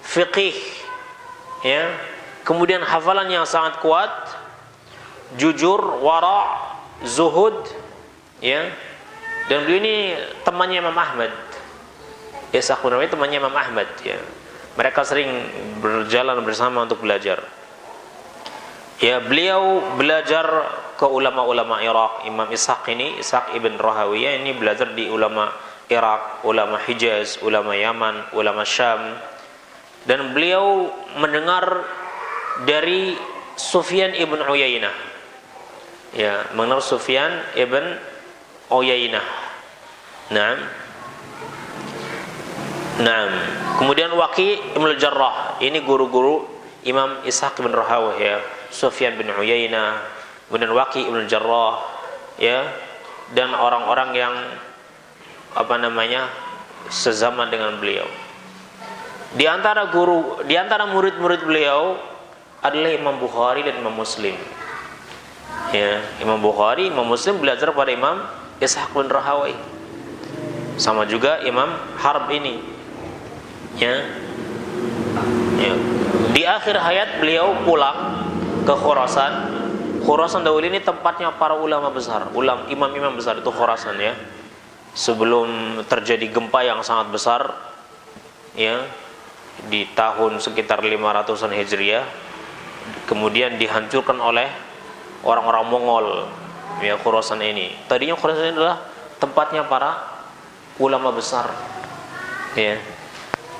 fiqih ya, kemudian hafalan yang sangat kuat, jujur, wara', zuhud ya. Dan beliau ini temannya Imam Ahmad. Ishaq bin Rahawiyah temannya Imam Ahmad ya. Mereka sering berjalan bersama untuk belajar. Ya, beliau belajar ke ulama-ulama Irak. Imam Ishaq ini, Ishaq ibn Rahawiyah ini belajar di ulama Irak, ulama Hijaz, ulama Yaman, ulama Syam. Dan beliau mendengar dari Sufyan ibn Uyainah. Ya, mengenal Sufyan ibn Uyainah. Nah, kemudian Waqi' ibn al-Jarrah, ini guru-guru Imam Ishaq bin Rahawiyah ya, Sufyan bin Uyainah, kemudian Waqi' ibn al-Jarrah ya, dan orang-orang yang sezaman dengan beliau. Di antara murid-murid beliau adalah Imam Bukhari dan Imam Muslim. Ya, Imam Bukhari, Imam Muslim belajar pada Imam Ishaq bin Rahawiyah. Sama juga Imam Harb ini. Ya. Di akhir hayat beliau pulang ke Khurasan. Khurasan dahulu ini tempatnya para ulama besar, imam-imam besar itu Khurasan ya. Sebelum terjadi gempa yang sangat besar ya, di tahun sekitar 500-an Hijriah, kemudian dihancurkan oleh orang-orang Mongol ya Khurasan ini. Tadinya Khurasan ini adalah tempatnya para ulama besar ya.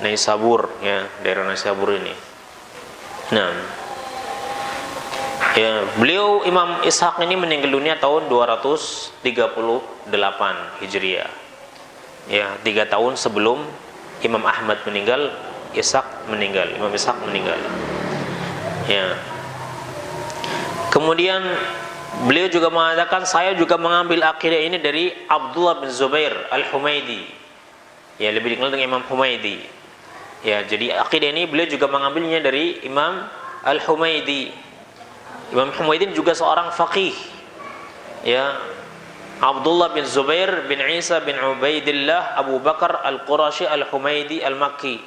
Naisabur ya, daerah Naisabur ini. Nah, ya, beliau Imam Ishaq ini meninggal dunia tahun 238 Hijriah. Ya, 3 tahun sebelum Imam Ahmad meninggal, Imam Ishaq meninggal. Ya. Kemudian beliau juga mengatakan, saya juga mengambil akidah ini dari Abdullah bin Zubair Al-Humaidi. Ya, lebih dikenal dengan Imam Humaidi. Ya, jadi akidah ini beliau juga mengambilnya dari Imam Al-Humaidi. Imam Humaidi juga seorang faqih. Ya, Abdullah bin Zubair bin Isa bin Ubaidillah Abu Bakar Al-Qurashi Al-Humaidi Al-Makki.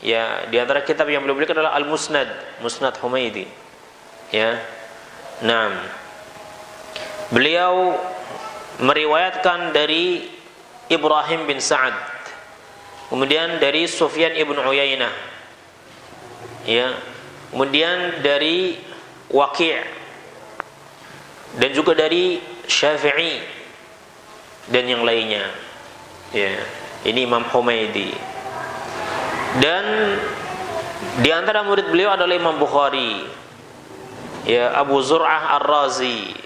Ya, di antara kitab yang beliau berikan adalah Al-Musnad, Musnad Humaidi. Ya. Nah, beliau meriwayatkan dari Ibrahim bin Sa'ad, kemudian dari Sufyan ibn Uyainah, ya, kemudian dari Waqi', dan juga dari Syafi'i dan yang lainnya. Ya, ini Imam Humaidi. Dan di antara murid beliau adalah Imam Bukhari, ya, Abu Zur'ah Ar-Razi,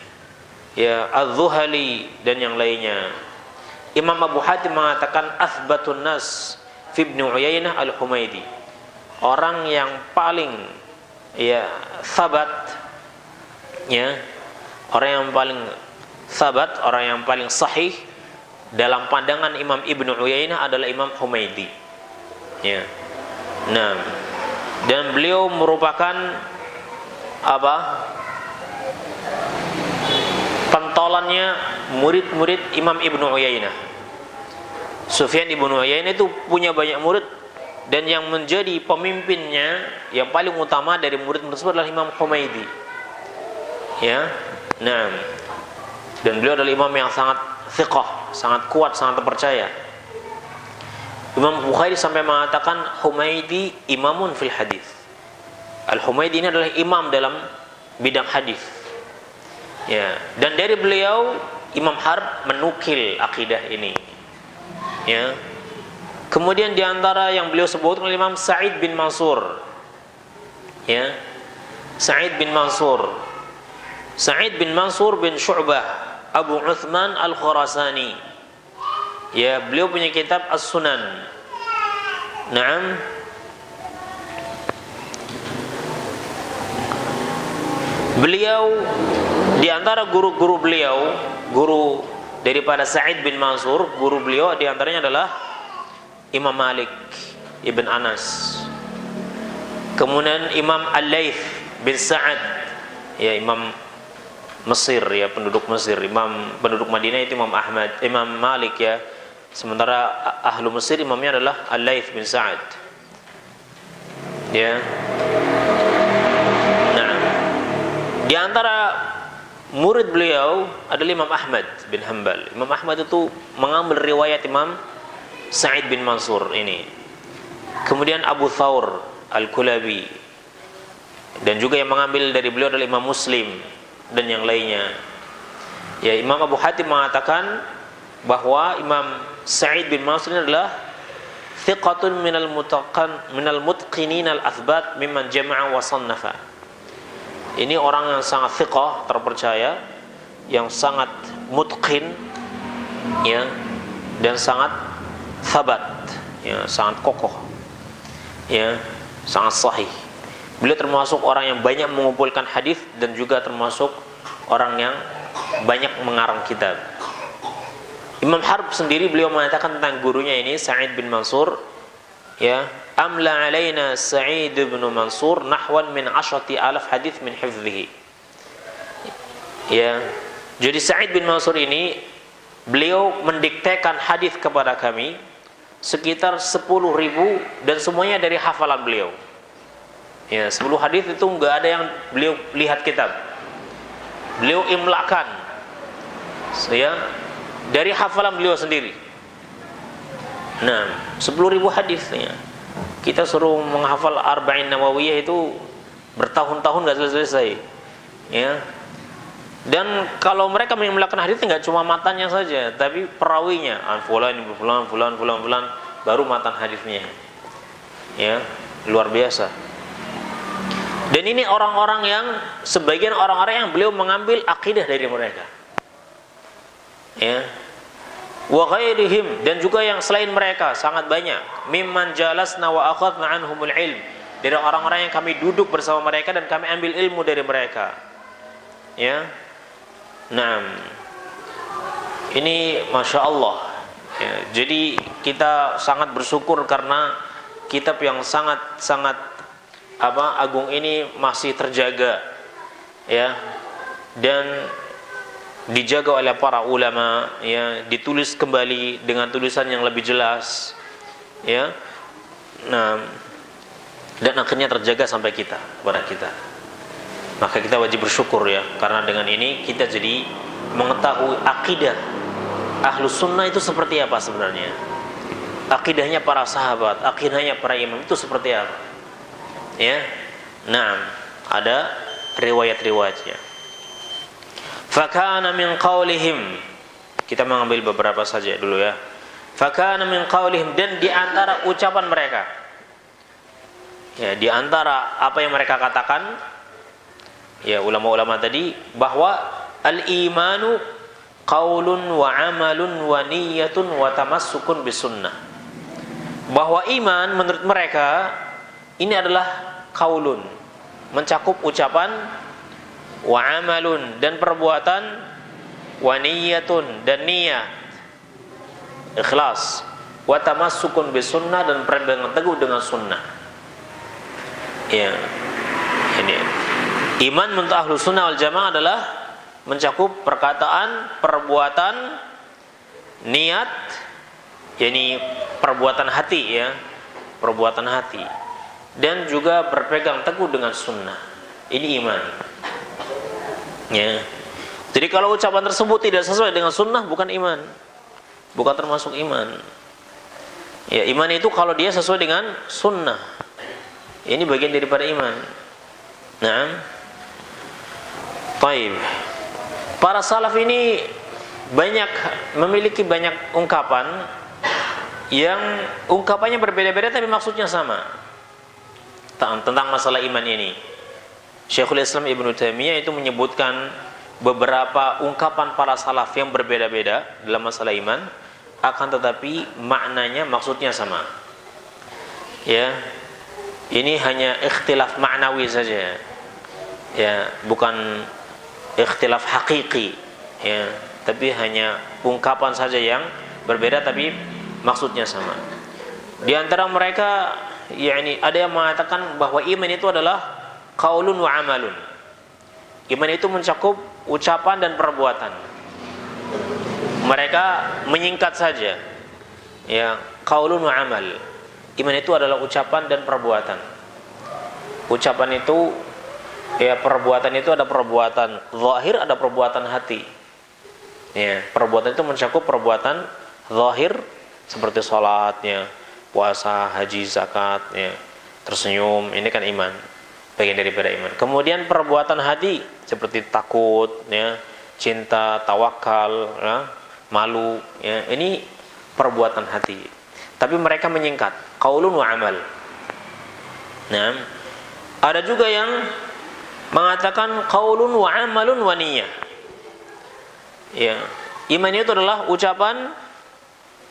ya, Az-Zuhali dan yang lainnya. Imam Abu Hatim mengatakan athbatun nas fi Ibnu Uyainah Al-Humaidi. Orang yang paling, ya, sabat, ya, orang yang paling sabat, orang yang paling sahih dalam pandangan Imam Ibnu Uyainah adalah Imam Humaidi. Ya. Nah, dan beliau merupakan apa? Pentolannya murid-murid Imam Ibnu Uyainah. Sufyan Ibnu Uyainah itu punya banyak murid, dan yang menjadi pemimpinnya yang paling utama dari murid-murid tersebut adalah Imam Humaidi. Ya. Nah, dan beliau adalah imam yang sangat thiqah, sangat kuat, sangat terpercaya. Imam Bukhari sampai mengatakan Humaidi imamun fil hadis. Al-Humaidi ini adalah imam dalam bidang hadis. Ya, dan dari beliau Imam Harb menukil akidah ini. Ya. Kemudian di antara yang beliau sebutkan Imam Sa'id bin Mansur. Ya. Sa'id bin Mansur. Sa'id bin Mansur bin Syu'bah Abu Uthman Al-Khurasani. Ya, beliau punya kitab As-Sunan. Naam. Beliau di antara guru-guru beliau, guru daripada Sa'id bin Mansur, guru beliau di antaranya adalah Imam Malik Ibn Anas. Kemudian Imam Al-Laits bin Sa'ad, ya, Imam Mesir, ya, penduduk Mesir. Imam penduduk Madinah itu Imam Ahmad, Imam Malik, ya. Sementara ahlu Mesir imamnya adalah Al-Laits bin Sa'ad. Ya. Nah, di antara murid beliau adalah Imam Ahmad bin Hanbal. Imam Ahmad itu mengambil riwayat Imam Sa'id bin Mansur ini. Kemudian Abu Thawr Al-Kulabi, dan juga yang mengambil dari beliau adalah Imam Muslim dan yang lainnya. Ya, Imam Abu Hatim mengatakan bahwa Imam Sa'id bin Mansur ini adalah thiqatun minal mutqinin al-athbat mimman jama'a wa sannafa. Ini orang yang sangat thiqah, terpercaya, yang sangat mutqin, ya, dan sangat thabat, ya, sangat kokoh, ya, sangat sahih. Beliau termasuk orang yang banyak mengumpulkan hadis dan juga termasuk orang yang banyak mengarang kitab. Imam Harb sendiri beliau mengatakan tentang gurunya ini Sa'id bin Mansur, ya, amla alaina Sa'id bin Mansur nahwan min 10,000 hadis min hifdhihi. Ya, jadi Sa'id bin Mansur ini beliau mendiktekan hadis kepada kami sekitar 10.000 dan semuanya dari hafalan beliau. Ya, 10 hadis itu enggak ada yang beliau lihat kitab. Beliau imlakan. Ya, dari hafalan beliau sendiri. Nah, 10.000 hadis, ya. Kita suruh menghafal Arba'in Nawawiyah itu bertahun-tahun enggak selesai. Ya. Dan kalau mereka menimlakan hadis enggak cuma matanya saja, tapi perawinya, fulan baru matan hadisnya. Ya, luar biasa. Dan ini orang-orang yang sebagian orang-orang yang beliau mengambil akidah dari mereka. Ya. wa ghairihim, dan juga yang selain mereka sangat banyak, mimman jalasna wa akhadna anhumul ilm, dari orang-orang yang kami duduk bersama mereka dan kami ambil ilmu dari mereka. Ya. Nah, ini Masya Allah ya, jadi kita sangat bersyukur karena kitab yang sangat agung ini masih terjaga ya, dan dijaga oleh para ulama ya, ditulis kembali dengan tulisan yang lebih jelas ya. Nah, dan akhirnya terjaga sampai kepada kita. Maka kita wajib bersyukur ya, karena dengan ini kita jadi mengetahui akidah Ahlus Sunnah itu seperti apa sebenarnya. Akidahnya para sahabat, akidahnya para imam itu seperti apa. Ya. Nah, ada riwayat-riwayatnya. Fakana min qaulihim, kita mengambil beberapa saja dulu ya. Fakana min qaulihim, dan di antara ucapan mereka, ya, di antara apa yang mereka katakan, ya, ulama-ulama tadi, bahwa al-imanu qaulun wa amalun wa niyatun wa tamassukun bisunnah. Bahwa iman menurut mereka ini adalah qaulun, mencakup ucapan, wa amalun, dan perbuatan, wa niyatun, dan niat, ikhlas, wa tamassukun bisunnah, dan berpegang teguh dengan sunnah. Ya, ini iman menurut Ahlus Sunnah wal Jamaah adalah mencakup perkataan, perbuatan, niat, yakni perbuatan hati ya, perbuatan hati, dan juga berpegang teguh dengan sunnah. Ini iman. Ya. Jadi kalau ucapan tersebut tidak sesuai dengan sunnah, bukan iman, bukan termasuk iman. Ya, iman itu kalau dia sesuai dengan sunnah. Ini bagian daripada iman. Nah, baik. Para salaf ini memiliki banyak ungkapan yang ungkapannya berbeda-beda tapi maksudnya sama tentang masalah iman ini. Syekhul Islam Ibnu Taimiyah itu menyebutkan beberapa ungkapan para salaf yang berbeda-beda dalam masalah iman, akan tetapi maknanya, maksudnya sama. Ya, ini hanya ikhtilaf maknawi saja. Ya, bukan ikhtilaf hakiki. Ya, tapi hanya ungkapan saja yang berbeda tapi maksudnya sama. Di antara mereka, yakni ada yang mengatakan bahwa iman itu adalah qaulun wa amalun. Iman itu mencakup ucapan dan perbuatan. Mereka menyingkat saja. Ya, qaulun wa amal. Iman itu adalah ucapan dan perbuatan. Ucapan itu, ya, perbuatan itu ada perbuatan zahir, ada perbuatan hati. Ya, perbuatan itu mencakup perbuatan zahir seperti salatnya, puasa, haji, zakat, ya, tersenyum, ini kan iman, bagian daripada iman. Kemudian perbuatan hati seperti takut, ya, cinta, tawakal, ya, malu, ya, ini perbuatan hati. Tapi mereka menyingkat qaulun wa amal. Nah, ada juga yang mengatakan qaulun wa amalun wa niyyah. Ya, iman itu adalah ucapan,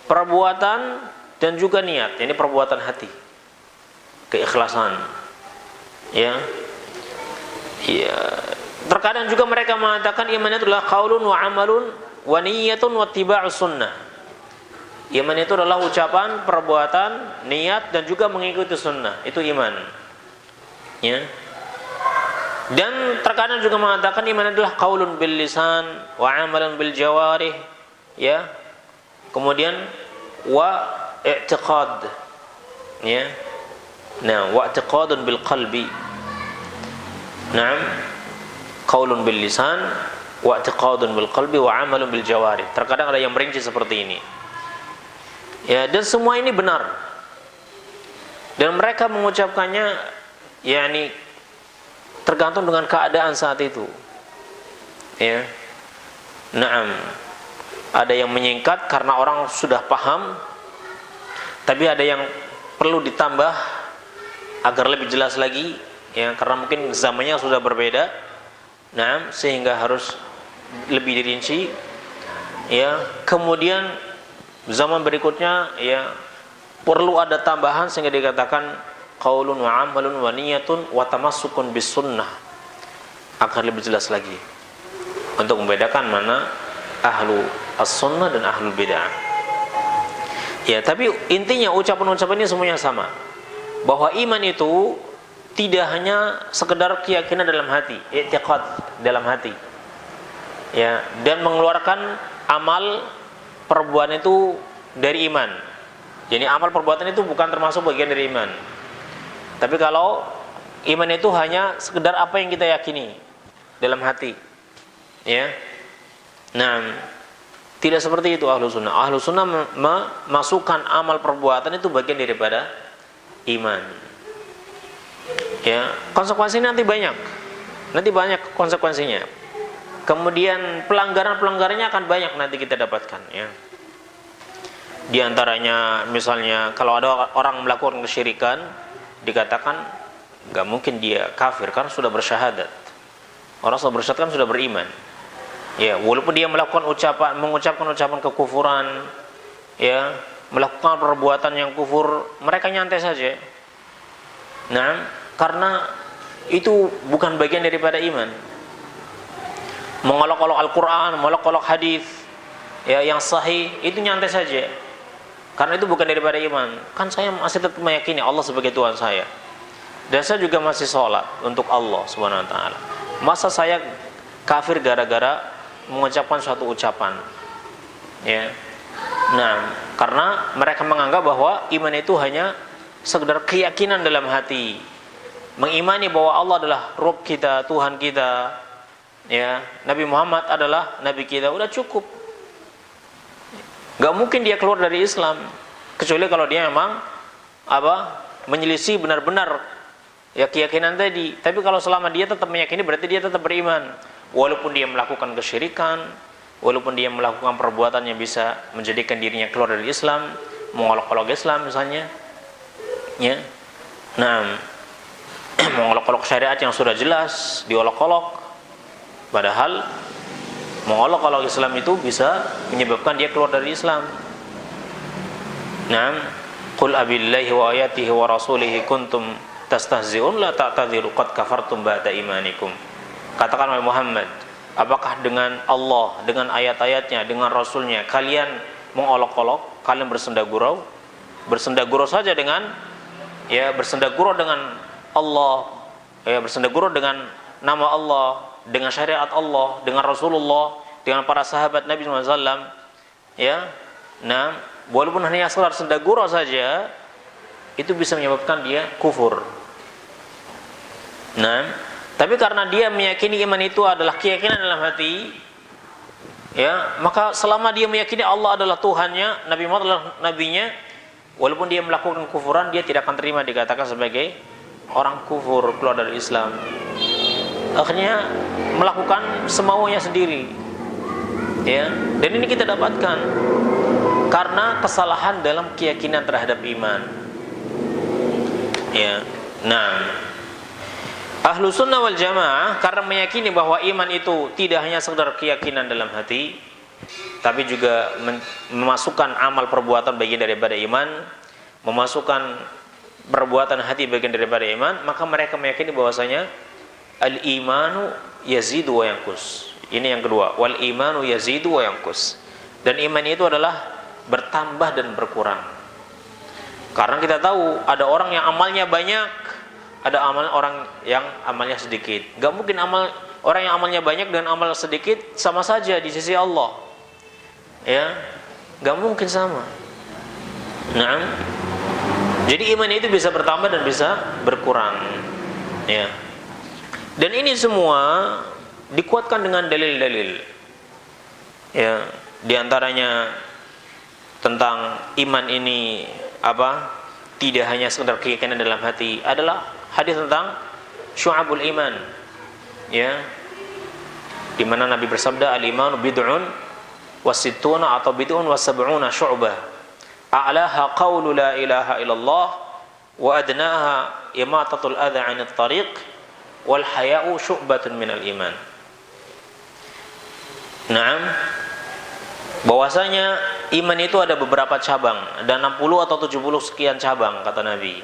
perbuatan, dan juga niat. Ini perbuatan hati, keikhlasan. Ya, ya. Terkadang juga mereka mengatakan iman itu adalah qaulun wa amalun wa niyyatun wa ittiba'us sunnah. Iman itu adalah ucapan, perbuatan, niat, dan juga mengikuti sunnah. Itu iman. Ya. Dan terkadang juga mengatakan iman adalah qaulun bil lisan wa amalan bil jawarih, ya. Kemudian wa i'tiqad, ya. Nah, wa i'tiqadun bil qalbi. Naam, qaulun bil lisan wa i'tiqadun bil qalbi wa amalun bil jawarih. Terkadang ada yang merinci seperti ini. Ya, dan semua ini benar. Dan mereka mengucapkannya, yakni tergantung dengan keadaan saat itu. Ya. Naam. Ada yang menyingkat karena orang sudah paham, tapi ada yang perlu ditambah agar lebih jelas lagi, ya, karena mungkin zamannya sudah berbeda. Naam, sehingga harus lebih dirinci. Ya, kemudian Zaman berikutnya ya perlu ada tambahan sehingga dikatakan qaulun wa amalun wa niyatun wa tamassukun bis sunnah, agar lebih jelas lagi untuk membedakan mana ahlu as-sunnah dan ahlul bid'ah. Ya, tapi intinya ucapan-ucapan ini semuanya sama, bahwa iman itu tidak hanya sekedar keyakinan dalam hati, i'tiqad dalam hati. Ya, dan mengeluarkan amal perbuatan itu dari iman. Jadi amal perbuatan itu bukan termasuk bagian dari iman. Tapi kalau iman itu hanya sekedar apa yang kita yakini dalam hati. Ya. Nah, tidak seperti itu ahlu sunnah. Ahlu sunnah memasukkan amal perbuatan itu bagian daripada iman. Ya, konsekuensinya nanti banyak. Nanti banyak konsekuensinya. Kemudian pelanggaran-pelanggarannya akan banyak nanti kita dapatkan, ya. Di antaranya misalnya kalau ada orang melakukan kesyirikan, dikatakan nggak mungkin dia kafir karena sudah bersyahadat. Orang sudah bersyahadat kan sudah beriman. Ya, walaupun dia mengucapkan ucapan kekufuran, ya, melakukan perbuatan yang kufur, mereka nyantai saja. Nah, karena itu bukan bagian daripada iman. Mengolok-olok Al-Quran, mengolok-olok hadis, ya, yang sahih, itu nyantai saja. Karena itu bukan daripada iman. Kan saya masih tetap meyakini Allah sebagai Tuhan saya. Dan saya juga masih sholat untuk Allah Subhanahu Wa Taala. Masa saya kafir gara-gara mengucapkan suatu ucapan? Ya. Nah, karena mereka menganggap bahwa iman itu hanya sekedar keyakinan dalam hati, mengimani bahwa Allah adalah Rabb kita, Tuhan kita, ya, Nabi Muhammad adalah Nabi kita, udah cukup. Gak mungkin dia keluar dari Islam kecuali kalau dia memang menyelisih benar-benar ya keyakinan tadi. Tapi kalau selama dia tetap meyakini, berarti dia tetap beriman, walaupun dia melakukan kesyirikan, walaupun dia melakukan perbuatan yang bisa menjadikan dirinya keluar dari Islam, mengolok-olok Islam misalnya, ya. Nah, mengolok-olok syariat yang sudah jelas diolok-olok, padahal mengolok-olok Islam itu bisa menyebabkan dia keluar dari Islam. Nah, qul abillahi wa ayatihi wa rasulihi kuntum tastahzi'un la ta'tadhiru qad kafartum ba'da imanikum. Katakan oleh Muhammad, apakah dengan Allah, dengan ayat-ayatnya, dengan Rasulnya kalian mengolok-olok, kalian bersenda-gurau? Bersenda-gurau saja dengan, ya, bersenda-gurau dengan Allah, ya, bersenda-gurau dengan nama Allah, dengan syariat Allah, dengan Rasulullah, dengan para sahabat Nabi SAW, ya. Nah, walaupun hanya sekedar senda-gurau saja, itu bisa menyebabkan dia kufur. Nah, tapi karena dia meyakini iman itu adalah keyakinan dalam hati, ya, maka selama dia meyakini Allah adalah Tuhannya, Nabi Muhammad adalah nabinya, walaupun dia melakukan kufuran, dia tidak akan terima dikatakan sebagai orang kufur, keluar dari Islam. Akhirnya melakukan semaunya sendiri, ya. Dan ini kita dapatkan karena kesalahan dalam keyakinan terhadap iman, ya. Nah, ahlu sunnah wal jamaah karena meyakini bahwa iman itu tidak hanya sekedar keyakinan dalam hati, tapi juga memasukkan amal perbuatan bagian daripada iman, memasukkan perbuatan hati bagian daripada iman, maka mereka meyakini bahwasanya al-imanu yazidu wa yanqus. Ini yang kedua, wal imanu yazidu wa yanqus. Dan iman itu adalah bertambah dan berkurang. Karena kita tahu ada orang yang amalnya banyak, ada orang yang amalnya sedikit. Gak mungkin orang yang amalnya banyak dan amal sedikit sama saja di sisi Allah, ya, gak mungkin sama. Nah, jadi iman itu bisa bertambah dan bisa berkurang, ya. Dan ini semua dikuatkan dengan dalil-dalil, ya. Di antaranya tentang iman ini tidak hanya sekedar keyakinan dalam hati, adalah hadis tentang syu'abul iman, ya, di mana Nabi bersabda, al-imanu bid'un wasittuna atau bid'un wasab'una syu'bah, a'laha qawlu la ilaha illallah wa adnaha imatatul adha 'anit tariq wal haya'u syu'batun minal iman. Naam, bahwasanya iman itu ada beberapa cabang, ada 60 atau 70 sekian cabang kata Nabi.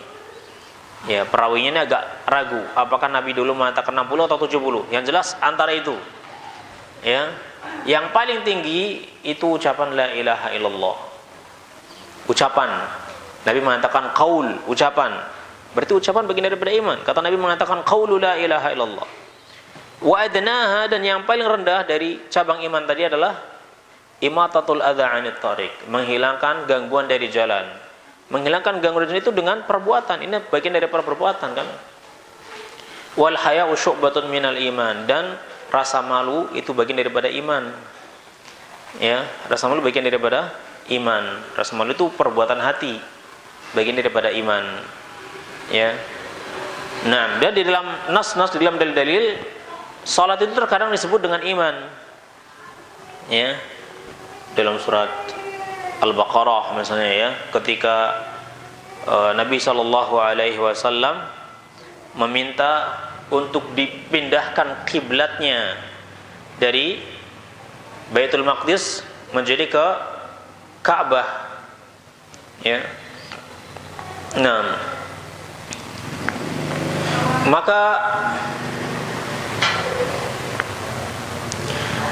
Ya, perawinya ini agak ragu apakah Nabi dulu mengatakan 60 atau 70. Yang jelas antara itu. Ya. Yang paling tinggi itu ucapan la ilaha illallah. Ucapan. Nabi mengatakan qaul, ucapan. Berarti ucapan bagian daripada iman. Kata Nabi mengatakan qaulu la ilaha illallah. Wa adnaha, dan yang paling rendah dari cabang iman tadi adalah imatatul adza 'anit thariq, menghilangkan gangguan dari jalan. Menghilangkan gangguan itu dengan perbuatan. Ini bagian dari perbuatan kan. Wal haya'u syu'batun minal iman, dan rasa malu itu bagian daripada iman. Ya, rasa malu bagian daripada iman. Rasa malu itu perbuatan hati, bagian daripada iman. Ya. Nah, dan di dalam nas-nas, di dalam dalil-dalil, salat itu terkadang disebut dengan iman. Ya. Dalam surat Al-Baqarah misalnya ya, ketika Nabi SAW meminta untuk dipindahkan kiblatnya dari Baitul Maqdis menjadi ke Ka'bah. Ya. Nah, maka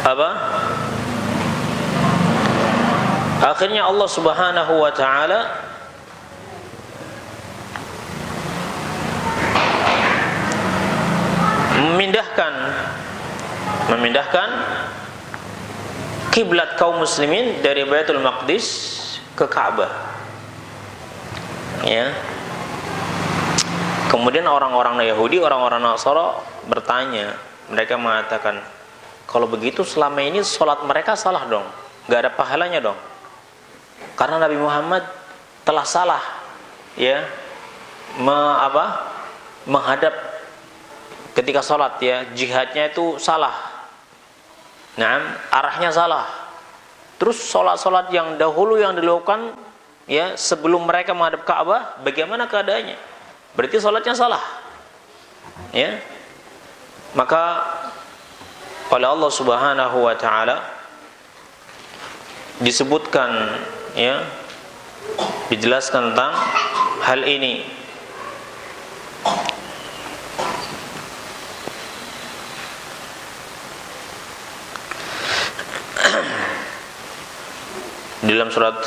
apa? Akhirnya Allah Subhanahu wa taala memindahkan kiblat kaum muslimin dari Baitul Maqdis ke Ka'bah. Ya. Kemudian orang-orang Yahudi, orang-orang Nasara bertanya, mereka mengatakan, kalau begitu selama ini sholat mereka salah dong, nggak ada pahalanya dong. Karena Nabi Muhammad telah salah, ya, menghadap ketika sholat, ya, jihadnya itu salah. Nah, arahnya salah. Terus sholat-sholat yang dahulu yang dilakukan, ya, sebelum mereka menghadap Ka'bah, bagaimana keadaannya? Berarti sholatnya salah. Ya, maka oleh Allah Subhanahu wa taala disebutkan, ya, dijelaskan tentang hal ini. Dalam surat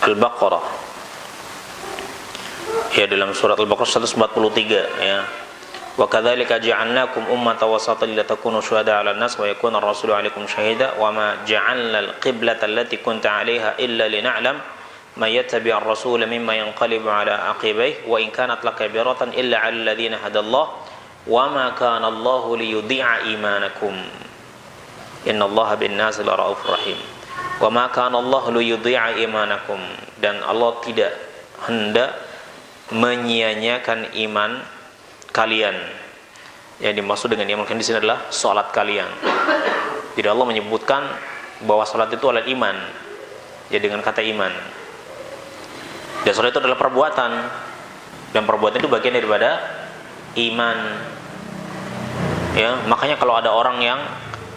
Al-Baqarah, ya, dalam surat Al-Baqarah 143, ya, wa kadzalika ja'alnakum ummatan wasatan litakunu syuhada'a 'alan nas wa yakuna ar-rasulu 'alaikum syahida wa ma ja'alna al-qiblata allati kunta 'alaiha illa lina'lam man yattabi'u ar-rasula mimma yanqalibu 'ala 'aqibayhi wa in kanat lakabiratan illa 'alal ladzina hadallahu wa ma kana Allahu liyudhi'a imanakum innallaha bin-nasi laraufur rahim. Wa ma kana Allahu liyudhi'a imanakum, dan Allah tidak hendak menyia-nyiakan iman kalian. Yang dimaksud dengan iman kalian di sini adalah salat kalian. Tidak, Allah menyebutkan bahwa salat itu adalah iman, ya, dengan kata iman. Dan salat itu adalah perbuatan, dan perbuatan itu bagian daripada iman. Ya, makanya kalau ada orang yang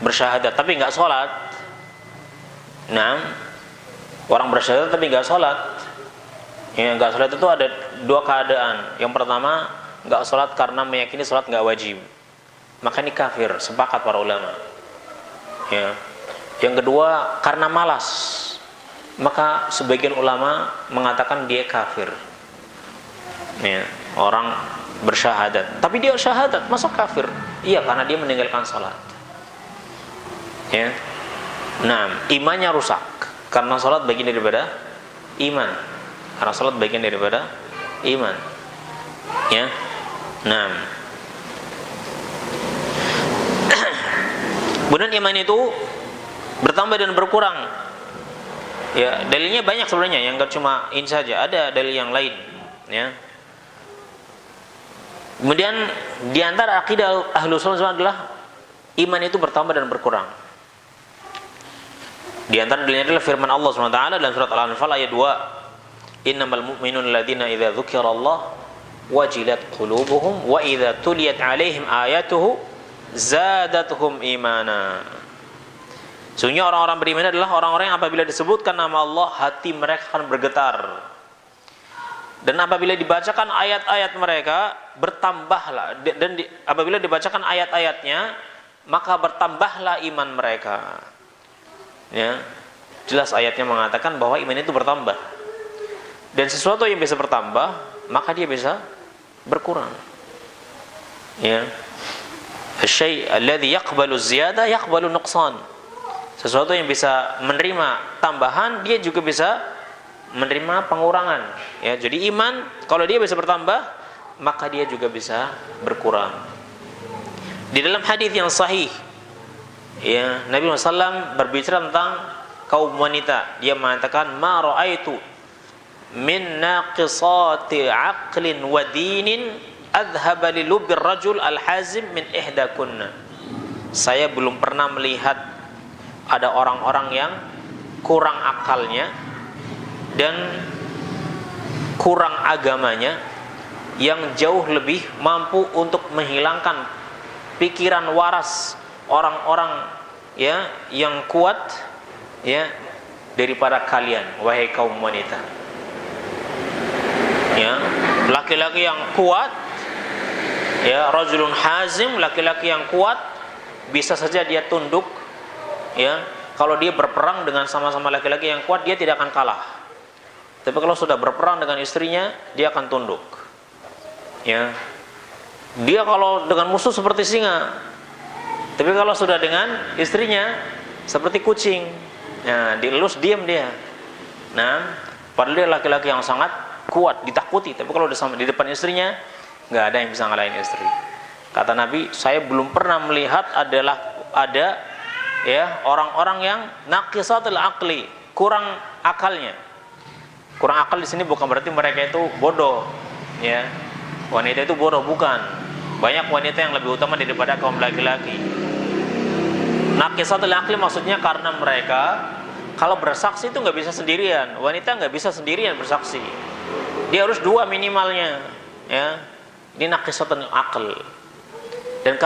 bersyahadat tapi nggak salat, nah, orang bersyahadat tapi nggak salat, ya, nggak salat itu ada dua keadaan. Yang pertama, nggak sholat karena meyakini sholat nggak wajib, maka ini kafir, sepakat para ulama. Ya. Yang kedua, karena malas, maka sebagian ulama mengatakan dia kafir. Ya. Orang bersyahadat, tapi dia syahadat, masuk kafir? Iya, karena dia meninggalkan sholat. Ya. Nah, imannya rusak karena sholat bagian daripada iman. Karena sholat bagian daripada iman. Ya. Nah, kemudian iman itu bertambah dan berkurang. Ya, dalilnya banyak sebenarnya, yang enggak cuma ini saja, ada dalil yang lain. Ya. Kemudian di antara akidah Ahlus Sunnah adalah iman itu bertambah dan berkurang. Di antara dalilnya adalah firman Allah SWT dalam surat Al-Anfal ayat 2, innamal mu'minuna alladzina idza dzukirallah wajilat qulubuhum wa idza tuliyat alaihim ayatuhu zadatuhum imana. Sesungguhnya orang-orang beriman adalah orang-orang yang apabila disebutkan nama Allah, hati mereka akan bergetar. Dan apabila dibacakan ayat-ayat mereka, bertambahlah. Dan apabila dibacakan ayat-ayatnya, maka bertambahlah iman mereka. Ya, jelas ayatnya mengatakan bahwa iman itu bertambah. Dan sesuatu yang bisa bertambah, maka dia bisa berkurang. Ya. Asy-syai' alladzi yaqbalu ziyada yaqbalu nuqsan. Sesuatu yang bisa menerima tambahan, dia juga bisa menerima pengurangan. Ya, jadi iman kalau dia bisa bertambah, maka dia juga bisa berkurang. Di dalam hadis yang sahih, ya, Nabi SAW berbicara tentang kaum wanita. Dia mengatakan, ma ra'aitu min naqisati aqlin wa dinin adhhaba li lubbir rajul al-hazim min ihdakunna. Saya belum pernah melihat ada orang-orang yang kurang akalnya dan kurang agamanya yang jauh lebih mampu untuk menghilangkan pikiran waras orang-orang, ya, yang kuat, ya, daripada kalian, wahai kaum wanita. Ya, laki-laki yang kuat, ya, rajulun hazim, laki-laki yang kuat, bisa saja dia tunduk. Ya, kalau dia berperang dengan sama-sama laki-laki yang kuat, dia tidak akan kalah. Tapi kalau sudah berperang dengan istrinya, dia akan tunduk. Ya, dia kalau dengan musuh seperti singa, tapi kalau sudah dengan istrinya seperti kucing. Nah, dielus diam dia. Nah, padahal dia laki-laki yang sangat kuat, ditakuti. Tapi kalau di depan istrinya, nggak ada yang bisa ngalahin istri. Kata Nabi, saya belum pernah melihat ada ya orang-orang yang naqisatul aqli, kurang akalnya. Kurang akal di sini bukan berarti mereka itu bodoh, ya. Wanita itu bodoh, bukan. Banyak wanita yang lebih utama daripada kaum laki-laki. Naqisatul aqli maksudnya karena mereka kalau bersaksi itu nggak bisa sendirian. Wanita nggak bisa sendirian bersaksi. Dia harus dua minimalnya, ya. Ini naqisatul aql. Dan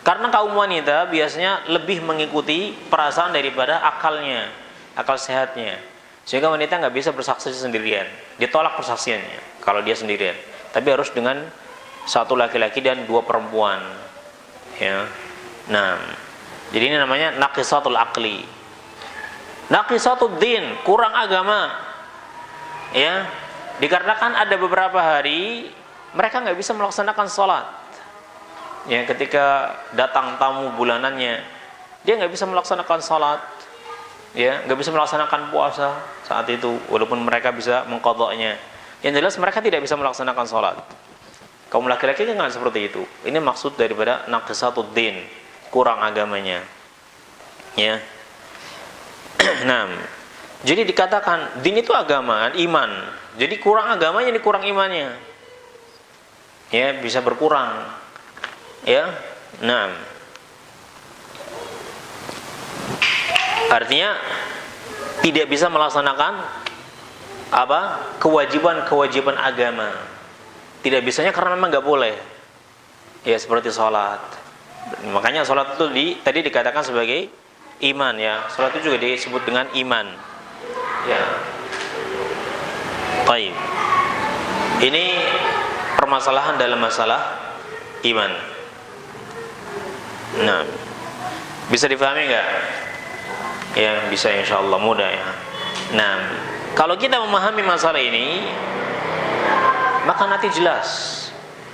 karena kaum wanita biasanya lebih mengikuti perasaan daripada akalnya, akal sehatnya, sehingga wanita nggak bisa bersaksi sendirian, ditolak persaksiannya kalau dia sendirian, tapi harus dengan satu laki-laki dan dua perempuan, ya. Nah, jadi ini namanya naqisatul aqli. Naqisatul din, kurang agama, ya, dikarenakan ada beberapa hari mereka nggak bisa melaksanakan sholat. Ya, ketika datang tamu bulanannya, dia nggak bisa melaksanakan sholat, ya, nggak bisa melaksanakan puasa saat itu, walaupun mereka bisa mengqadha'nya. Yang jelas mereka tidak bisa melaksanakan sholat. Kaum laki-laki kan nggak seperti itu. Ini maksud daripada naqisatud din, kurang agamanya, ya. Nah, jadi dikatakan din itu agama, iman. Jadi kurang agamanya, ini kurang imannya, ya, bisa berkurang. Ya, nah, artinya tidak bisa melaksanakan apa kewajiban agama. Tidak bisanya karena memang nggak boleh. Ya, seperti sholat. Makanya sholat itu tadi dikatakan sebagai iman, ya. Sholat itu juga disebut dengan iman. Ya. Baik. Ini permasalahan dalam masalah iman. Nah, bisa difahami nggak? Ya, bisa, insyaallah mudah, ya. Nah, kalau kita memahami masalah ini, maka nanti jelas,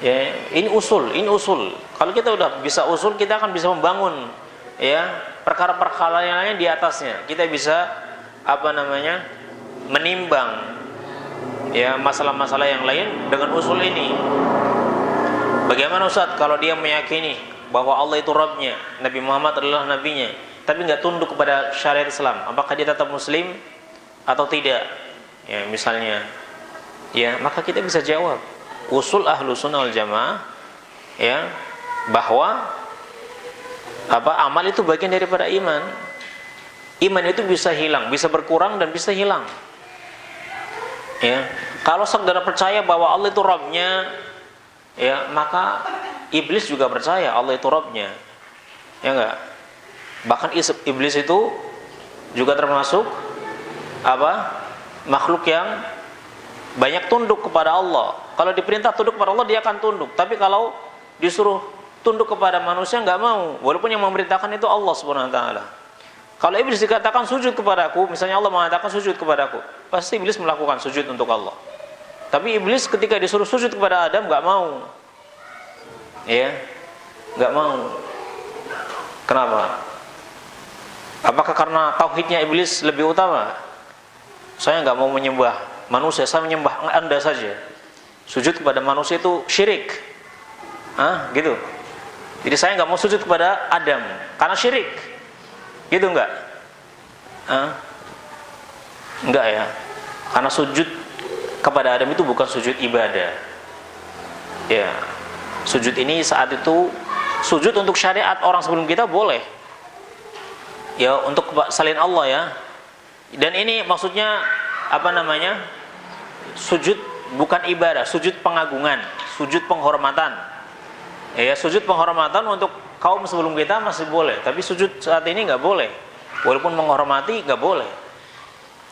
ya. Ini usul. Kalau kita udah bisa usul, kita akan bisa membangun, ya, perkara-perkara yang lain di atasnya. Kita bisa menimbang, ya, masalah-masalah yang lain dengan usul ini. Bagaimana Ustaz kalau dia meyakini bahwa Allah itu Rabbnya, Nabi Muhammad adalah Nabinya, tapi nggak tunduk kepada syariat Islam, apakah dia tetap Muslim atau tidak? Ya, misalnya, ya, maka kita bisa jawab usul Ahlussunnah wal Jamaah, ya, bahwa amal itu bagian daripada iman. Iman itu bisa hilang, bisa berkurang dan bisa hilang. Ya, kalau sekedar percaya bahwa Allah itu Rabbnya, ya, maka iblis juga percaya Allah itu Rabbnya, ya enggak? Bahkan iblis itu juga termasuk apa? Makhluk yang banyak tunduk kepada Allah. Kalau diperintah tunduk kepada Allah, dia akan tunduk. Tapi kalau disuruh tunduk kepada manusia, nggak mau, walaupun yang memerintahkan itu Allah Subhanahu wa taala. Kalau iblis dikatakan sujud kepadaku, misalnya Allah mengatakan sujud kepadaku, pasti iblis melakukan sujud untuk Allah. Tapi iblis ketika disuruh sujud kepada Adam nggak mau. Ya, nggak mau. Kenapa? Apakah karena tauhidnya iblis lebih utama? Saya nggak mau menyembah manusia, saya menyembah Anda saja. Sujud kepada manusia itu syirik. Gitu. Jadi saya nggak mau sujud kepada Adam karena syirik. Gitu enggak? Enggak ya. Karena sujud kepada Adam itu bukan sujud ibadah. Ya. Sujud ini saat itu sujud untuk syariat orang sebelum kita boleh. Ya, untuk selain Allah ya. Dan ini maksudnya apa namanya? Sujud bukan ibadah, sujud pengagungan, sujud penghormatan. Ya, sujud penghormatan untuk kaum sebelum kita masih boleh, tapi sujud saat ini nggak boleh. Walaupun menghormati nggak boleh.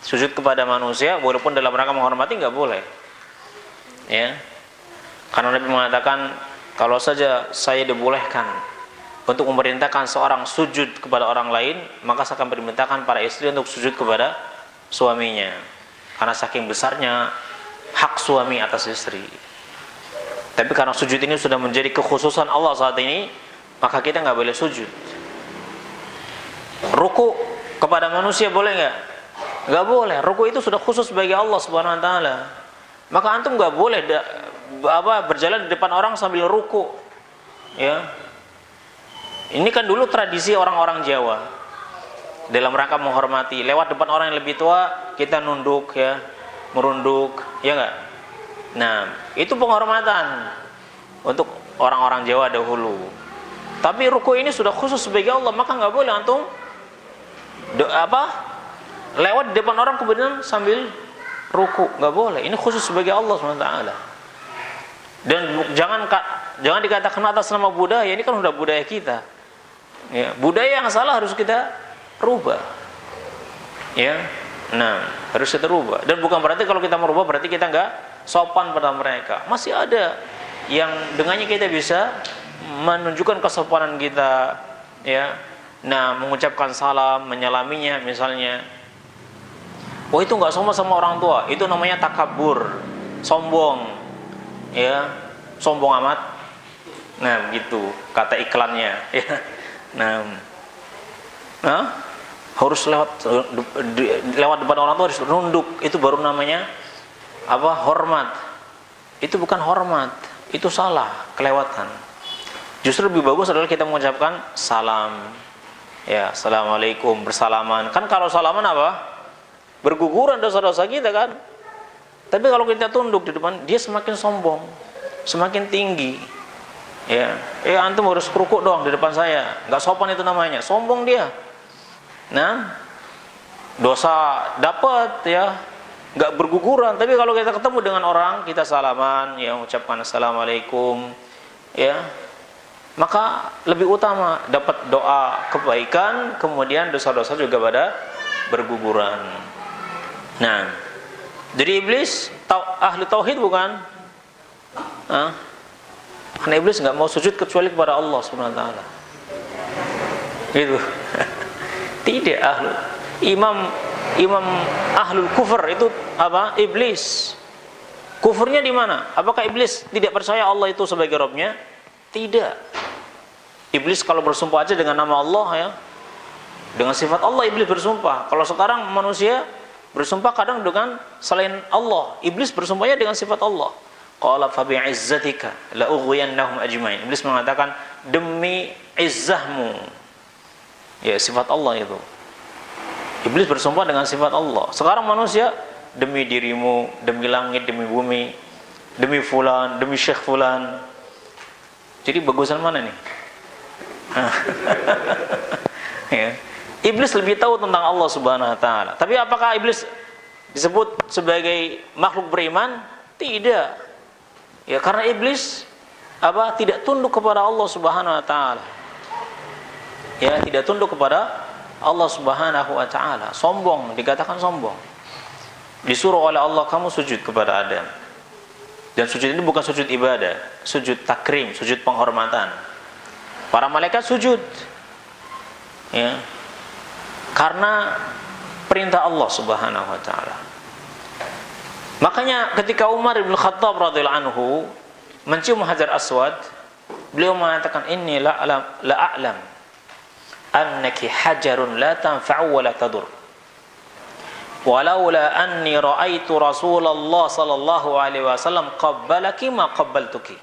Sujud kepada manusia walaupun dalam rangka menghormati nggak boleh. Ya. Karena Nabi mengatakan kalau saja saya dibolehkan untuk memerintahkan seorang sujud kepada orang lain, maka saya akan perintahkan para istri untuk sujud kepada suaminya. Karena saking besarnya hak suami atas istri. Tapi karena sujud ini sudah menjadi kekhususan Allah saat ini, maka kita nggak boleh sujud. Ruku kepada manusia boleh nggak? Nggak boleh. Ruku itu sudah khusus bagi Allah Subhanahu Wa Taala. Maka antum nggak boleh berjalan di depan orang sambil ruku. Ya. Ini kan dulu tradisi orang-orang Jawa. Dalam rangka menghormati, lewat depan orang yang lebih tua kita nunduk ya, merunduk, ya nggak? Nah, itu penghormatan untuk orang-orang Jawa dahulu. Tapi ruku ini sudah khusus sebagai Allah, maka nggak boleh antum lewat di depan orang kemudian sambil ruku, nggak boleh. Ini khusus sebagai Allah SWT. Dan jangan dikatakan atas nama budaya, ini kan sudah budaya kita. Ya, budaya yang salah harus kita rubah. Ya, nah harus kita rubah. Dan bukan berarti kalau kita merubah berarti kita nggak sopan pada mereka. Masih ada yang dengannya kita bisa menunjukkan kesopanan kita, ya. Nah, mengucapkan salam, menyalaminya misalnya. Oh, itu nggak sombong sama orang tua, itu namanya takabur, sombong, ya, sombong amat. Nah, begitu kata iklannya, ya. Nah, harus lewat depan orang tua harus nunduk, itu baru namanya hormat. Itu bukan hormat, itu salah, kelewatan. Justru lebih bagus adalah kita mengucapkan salam, ya, assalamualaikum, bersalaman. Kan kalau salaman berguguran dosa-dosa kita kan. Tapi kalau kita tunduk di depan, dia semakin sombong, semakin tinggi. Ya, antum harus rukuk dong di depan saya. Nggak sopan itu namanya, sombong dia. Nah, dosa dapat ya, nggak berguguran. Tapi kalau kita ketemu dengan orang, kita salaman, ya, ucapkan assalamualaikum, ya, maka lebih utama dapat doa kebaikan, kemudian dosa-dosa juga pada berguguran. Nah, jadi iblis ahli tauhid bukan? Karena iblis nggak mau sujud kecuali kepada Allah Subhanahu Wa Taala. Gitu. Tidak imam ahlul kufur itu iblis. Kufurnya di mana? Apakah iblis tidak percaya Allah itu sebagai Rabbnya? Tidak. Iblis kalau bersumpah aja dengan nama Allah ya, dengan sifat Allah iblis bersumpah. Kalau sekarang manusia bersumpah kadang dengan selain Allah, iblis bersumpahnya dengan sifat Allah. Qala fa bi'izzatika la ughwiyannahum ajmain. Iblis mengatakan demi izzahmu. Ya, sifat Allah itu. Iblis bersumpah dengan sifat Allah. Sekarang manusia demi dirimu, demi langit, demi bumi, demi fulan, demi syekh fulan. Jadi bagusan mana nih? Ya. Iblis lebih tahu tentang Allah Subhanahu Wa Taala. Tapi apakah iblis disebut sebagai makhluk beriman? Tidak. Ya, karena iblis tidak tunduk kepada Allah Subhanahu Wa Taala. Ya, tidak tunduk kepada Allah Subhanahu wa taala. Sombong, dikatakan sombong. Disuruh oleh Allah, kamu sujud kepada Adam. Dan sujud ini bukan sujud ibadah, sujud takrim, sujud penghormatan. Para malaikat sujud, ya, karena perintah Allah Subhanahu wa taala. Makanya ketika Umar bin Khattab radhiyallahu anhu mencium Hajar Aswad, beliau mengatakan, inni la a'lam annaki hajarun la tanfa'u wa la tadur. Walaula anni ra'aitu Rasulullah sallallahu alaihi wasallam qabbalaki ma qabbaltuki.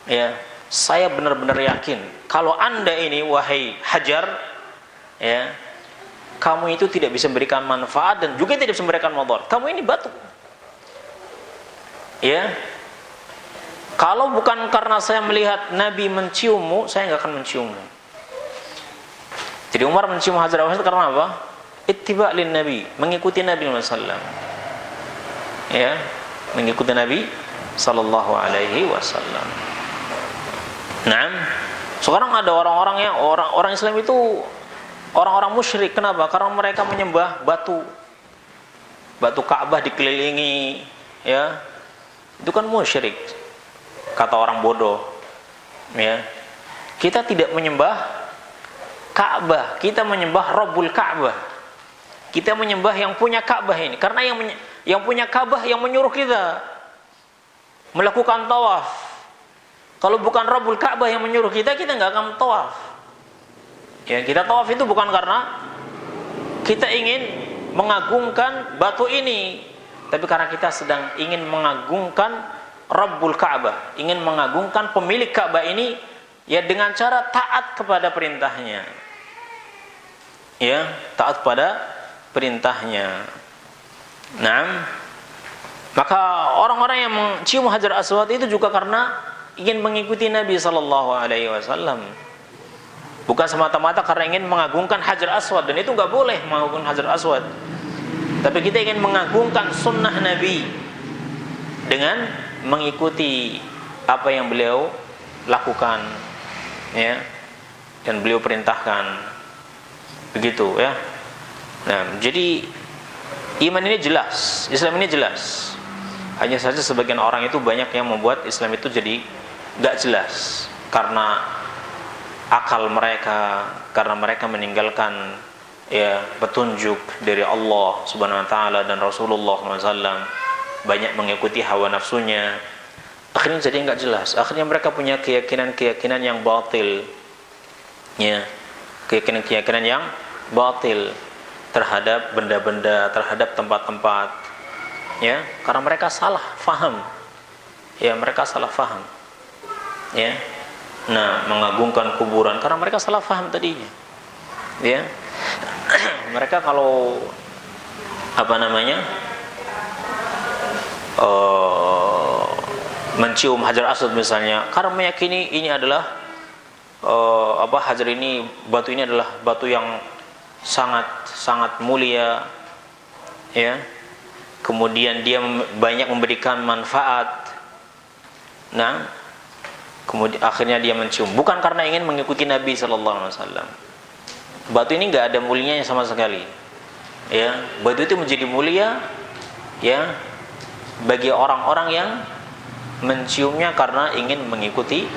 Ya, saya benar-benar yakin kalau Anda ini wahai Hajar, ya, kamu itu tidak bisa memberikan manfaat dan juga tidak bisa memberikan mudarat. Kamu ini batu. Ya. Kalau bukan karena saya melihat Nabi menciummu, saya enggak akan menciummu. Jadi Umar mencium Hajar Aswad karena apa? Ittiba' lin Nabi, mengikuti Nabi sallallahu, ya, mengikuti Nabi sallallahu alaihi wasallam. Nah, sekarang ada orang-orang yang orang Islam itu orang-orang musyrik. Kenapa? Karena mereka menyembah batu. Batu Ka'bah dikelilingi, ya. Itu kan musyrik. Kata orang bodoh, ya. Kita tidak menyembah Ka'bah, kita menyembah Rabbul Ka'bah. Kita menyembah yang punya Ka'bah ini, karena yang punya Ka'bah yang menyuruh kita melakukan tawaf. Kalau bukan Rabbul Ka'bah yang menyuruh kita nggak akan tawaf. Ya, kita tawaf itu bukan karena kita ingin mengagungkan batu ini, tapi karena kita sedang ingin mengagungkan Rabbul Ka'bah, ingin mengagungkan pemilik Ka'bah ini, ya, dengan cara taat kepada perintahnya. Ya, taat pada perintahnya. Nah, maka orang-orang yang mencium Hajar Aswad itu juga karena ingin mengikuti Nabi sallallahu alaihi wasallam. Bukan semata-mata karena ingin mengagungkan Hajar Aswad, dan itu enggak boleh mengagungkan Hajar Aswad. Tapi kita ingin mengagungkan sunnah Nabi dengan mengikuti apa yang beliau lakukan, ya, dan beliau perintahkan. Begitu, ya. Nah, jadi iman ini jelas, Islam ini jelas. Hanya saja sebagian orang itu banyak yang membuat Islam itu jadi gak jelas karena akal mereka, karena mereka meninggalkan, ya, petunjuk dari Allah Subhanahu wa taala dan Rasulullah SAW, banyak mengikuti hawa nafsunya. Akhirnya jadi gak jelas. Akhirnya mereka punya keyakinan-keyakinan yang batil, ya, keyakinan-keyakinan yang batil terhadap benda-benda, terhadap tempat-tempat, ya, karena mereka salah faham, ya, mereka salah faham, ya. Nah, mengagungkan kuburan karena mereka salah faham tadinya, ya. Mereka kalau mencium Hajar Aswad misalnya, karena meyakini ini adalah Hajar ini, batu ini adalah batu yang sangat mulia, ya. Kemudian dia banyak memberikan manfaat. Nah, kemudian akhirnya dia mencium, bukan karena ingin mengikuti Nabi sallallahu alaihi wasallam. Batu ini enggak ada mulianya sama sekali. Ya, batu itu menjadi mulia, ya, bagi orang-orang yang menciumnya karena ingin mengikuti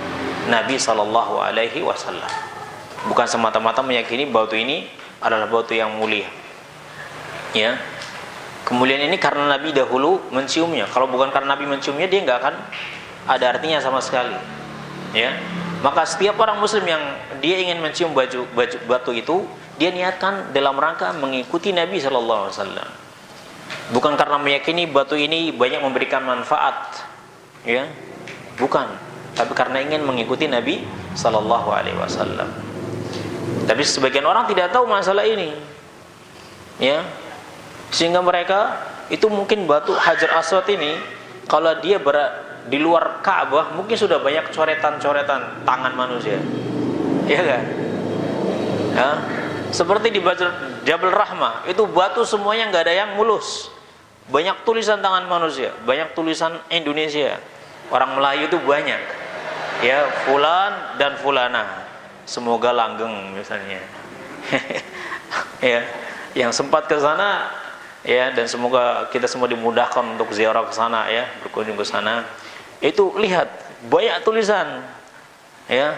Nabi sallallahu alaihi wasallam. Bukan semata-mata meyakini batu ini adalah batu yang mulia, ya. Kemuliaan ini karena Nabi dahulu menciumnya. Kalau bukan karena Nabi menciumnya, dia nggak akan ada artinya sama sekali, ya. Maka setiap orang Muslim yang dia ingin mencium batu itu, dia niatkan dalam rangka mengikuti Nabi Sallallahu Alaihi Wasallam, bukan karena meyakini batu ini banyak memberikan manfaat, ya, bukan, tapi karena ingin mengikuti Nabi Sallallahu Alaihi Wasallam. Tapi sebagian orang tidak tahu masalah ini, ya, sehingga mereka itu mungkin batu Hajar Aswad ini, kalau dia di luar Ka'bah mungkin sudah banyak coretan-coretan tangan manusia, ya kan? Ya, seperti di Jabal Rahmah itu batu semuanya nggak ada yang mulus, banyak tulisan tangan manusia, banyak tulisan Indonesia, orang Melayu itu banyak, ya, fulan dan fulana, semoga langgeng misalnya, Ya, yang sempat ke sana ya, dan semoga kita semua dimudahkan untuk ziarah ke sana ya, berkunjung ke sana. Itu lihat banyak tulisan ya,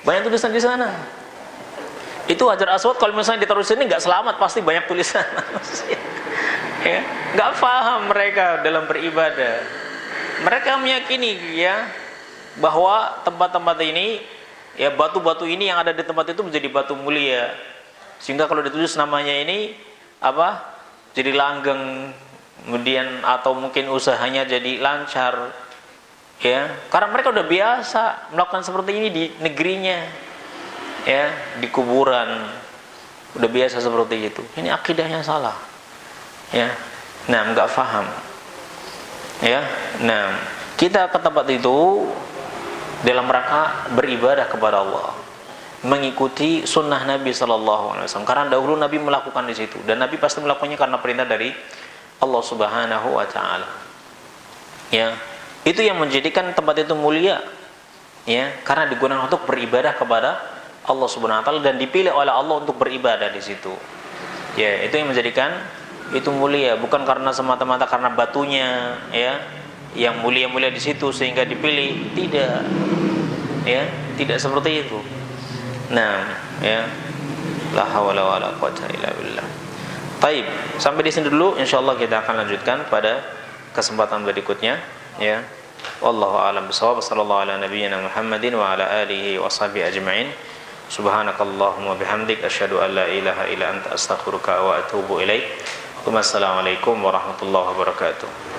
banyak tulisan di sana. Itu Hajar Aswad kalau misalnya ditaruh di sini nggak selamat, pasti banyak tulisan. Ya, nggak paham mereka dalam beribadah. Mereka meyakini ya bahwa tempat-tempat ini ya, batu-batu ini yang ada di tempat itu menjadi batu mulia, sehingga kalau ditulis namanya ini apa, jadi langgeng, kemudian atau mungkin usahanya jadi lancar ya, karena mereka udah biasa melakukan seperti ini di negerinya ya, di kuburan udah biasa seperti itu. Ini akidahnya salah ya. Nah, nggak paham ya. Nah, kita ke tempat itu dalam rangka beribadah kepada Allah, mengikuti sunnah Nabi SAW. Karena dahulu Nabi melakukan di situ, dan Nabi pasti melakukannya karena perintah dari Allah Subhanahu Wa Taala. Ya, itu yang menjadikan tempat itu mulia. Ya, karena digunakan untuk beribadah kepada Allah Subhanahu Wa Taala dan dipilih oleh Allah untuk beribadah di situ. Ya, itu yang menjadikan itu mulia, bukan karena semata-mata karena batunya, ya, yang mulia-mulia di situ sehingga dipilih. Tidak, ya, tidak seperti itu. Nah, ya, la haula wala quwwata illa billah. Baik, sampai di sini dulu. Insyaallah kita akan lanjutkan pada kesempatan berikutnya. Ya, wallahu a'lam bishawab. Sallallahu ala nabiyyina Muhammadin wa ala alihi washabihi ajma'in. Subhanakallahumma bihamdik asyhadu an la ilaha illa anta astaghfiruka wa atubu ilaik. Wassalamualaikum warahmatullahi wabarakatuh.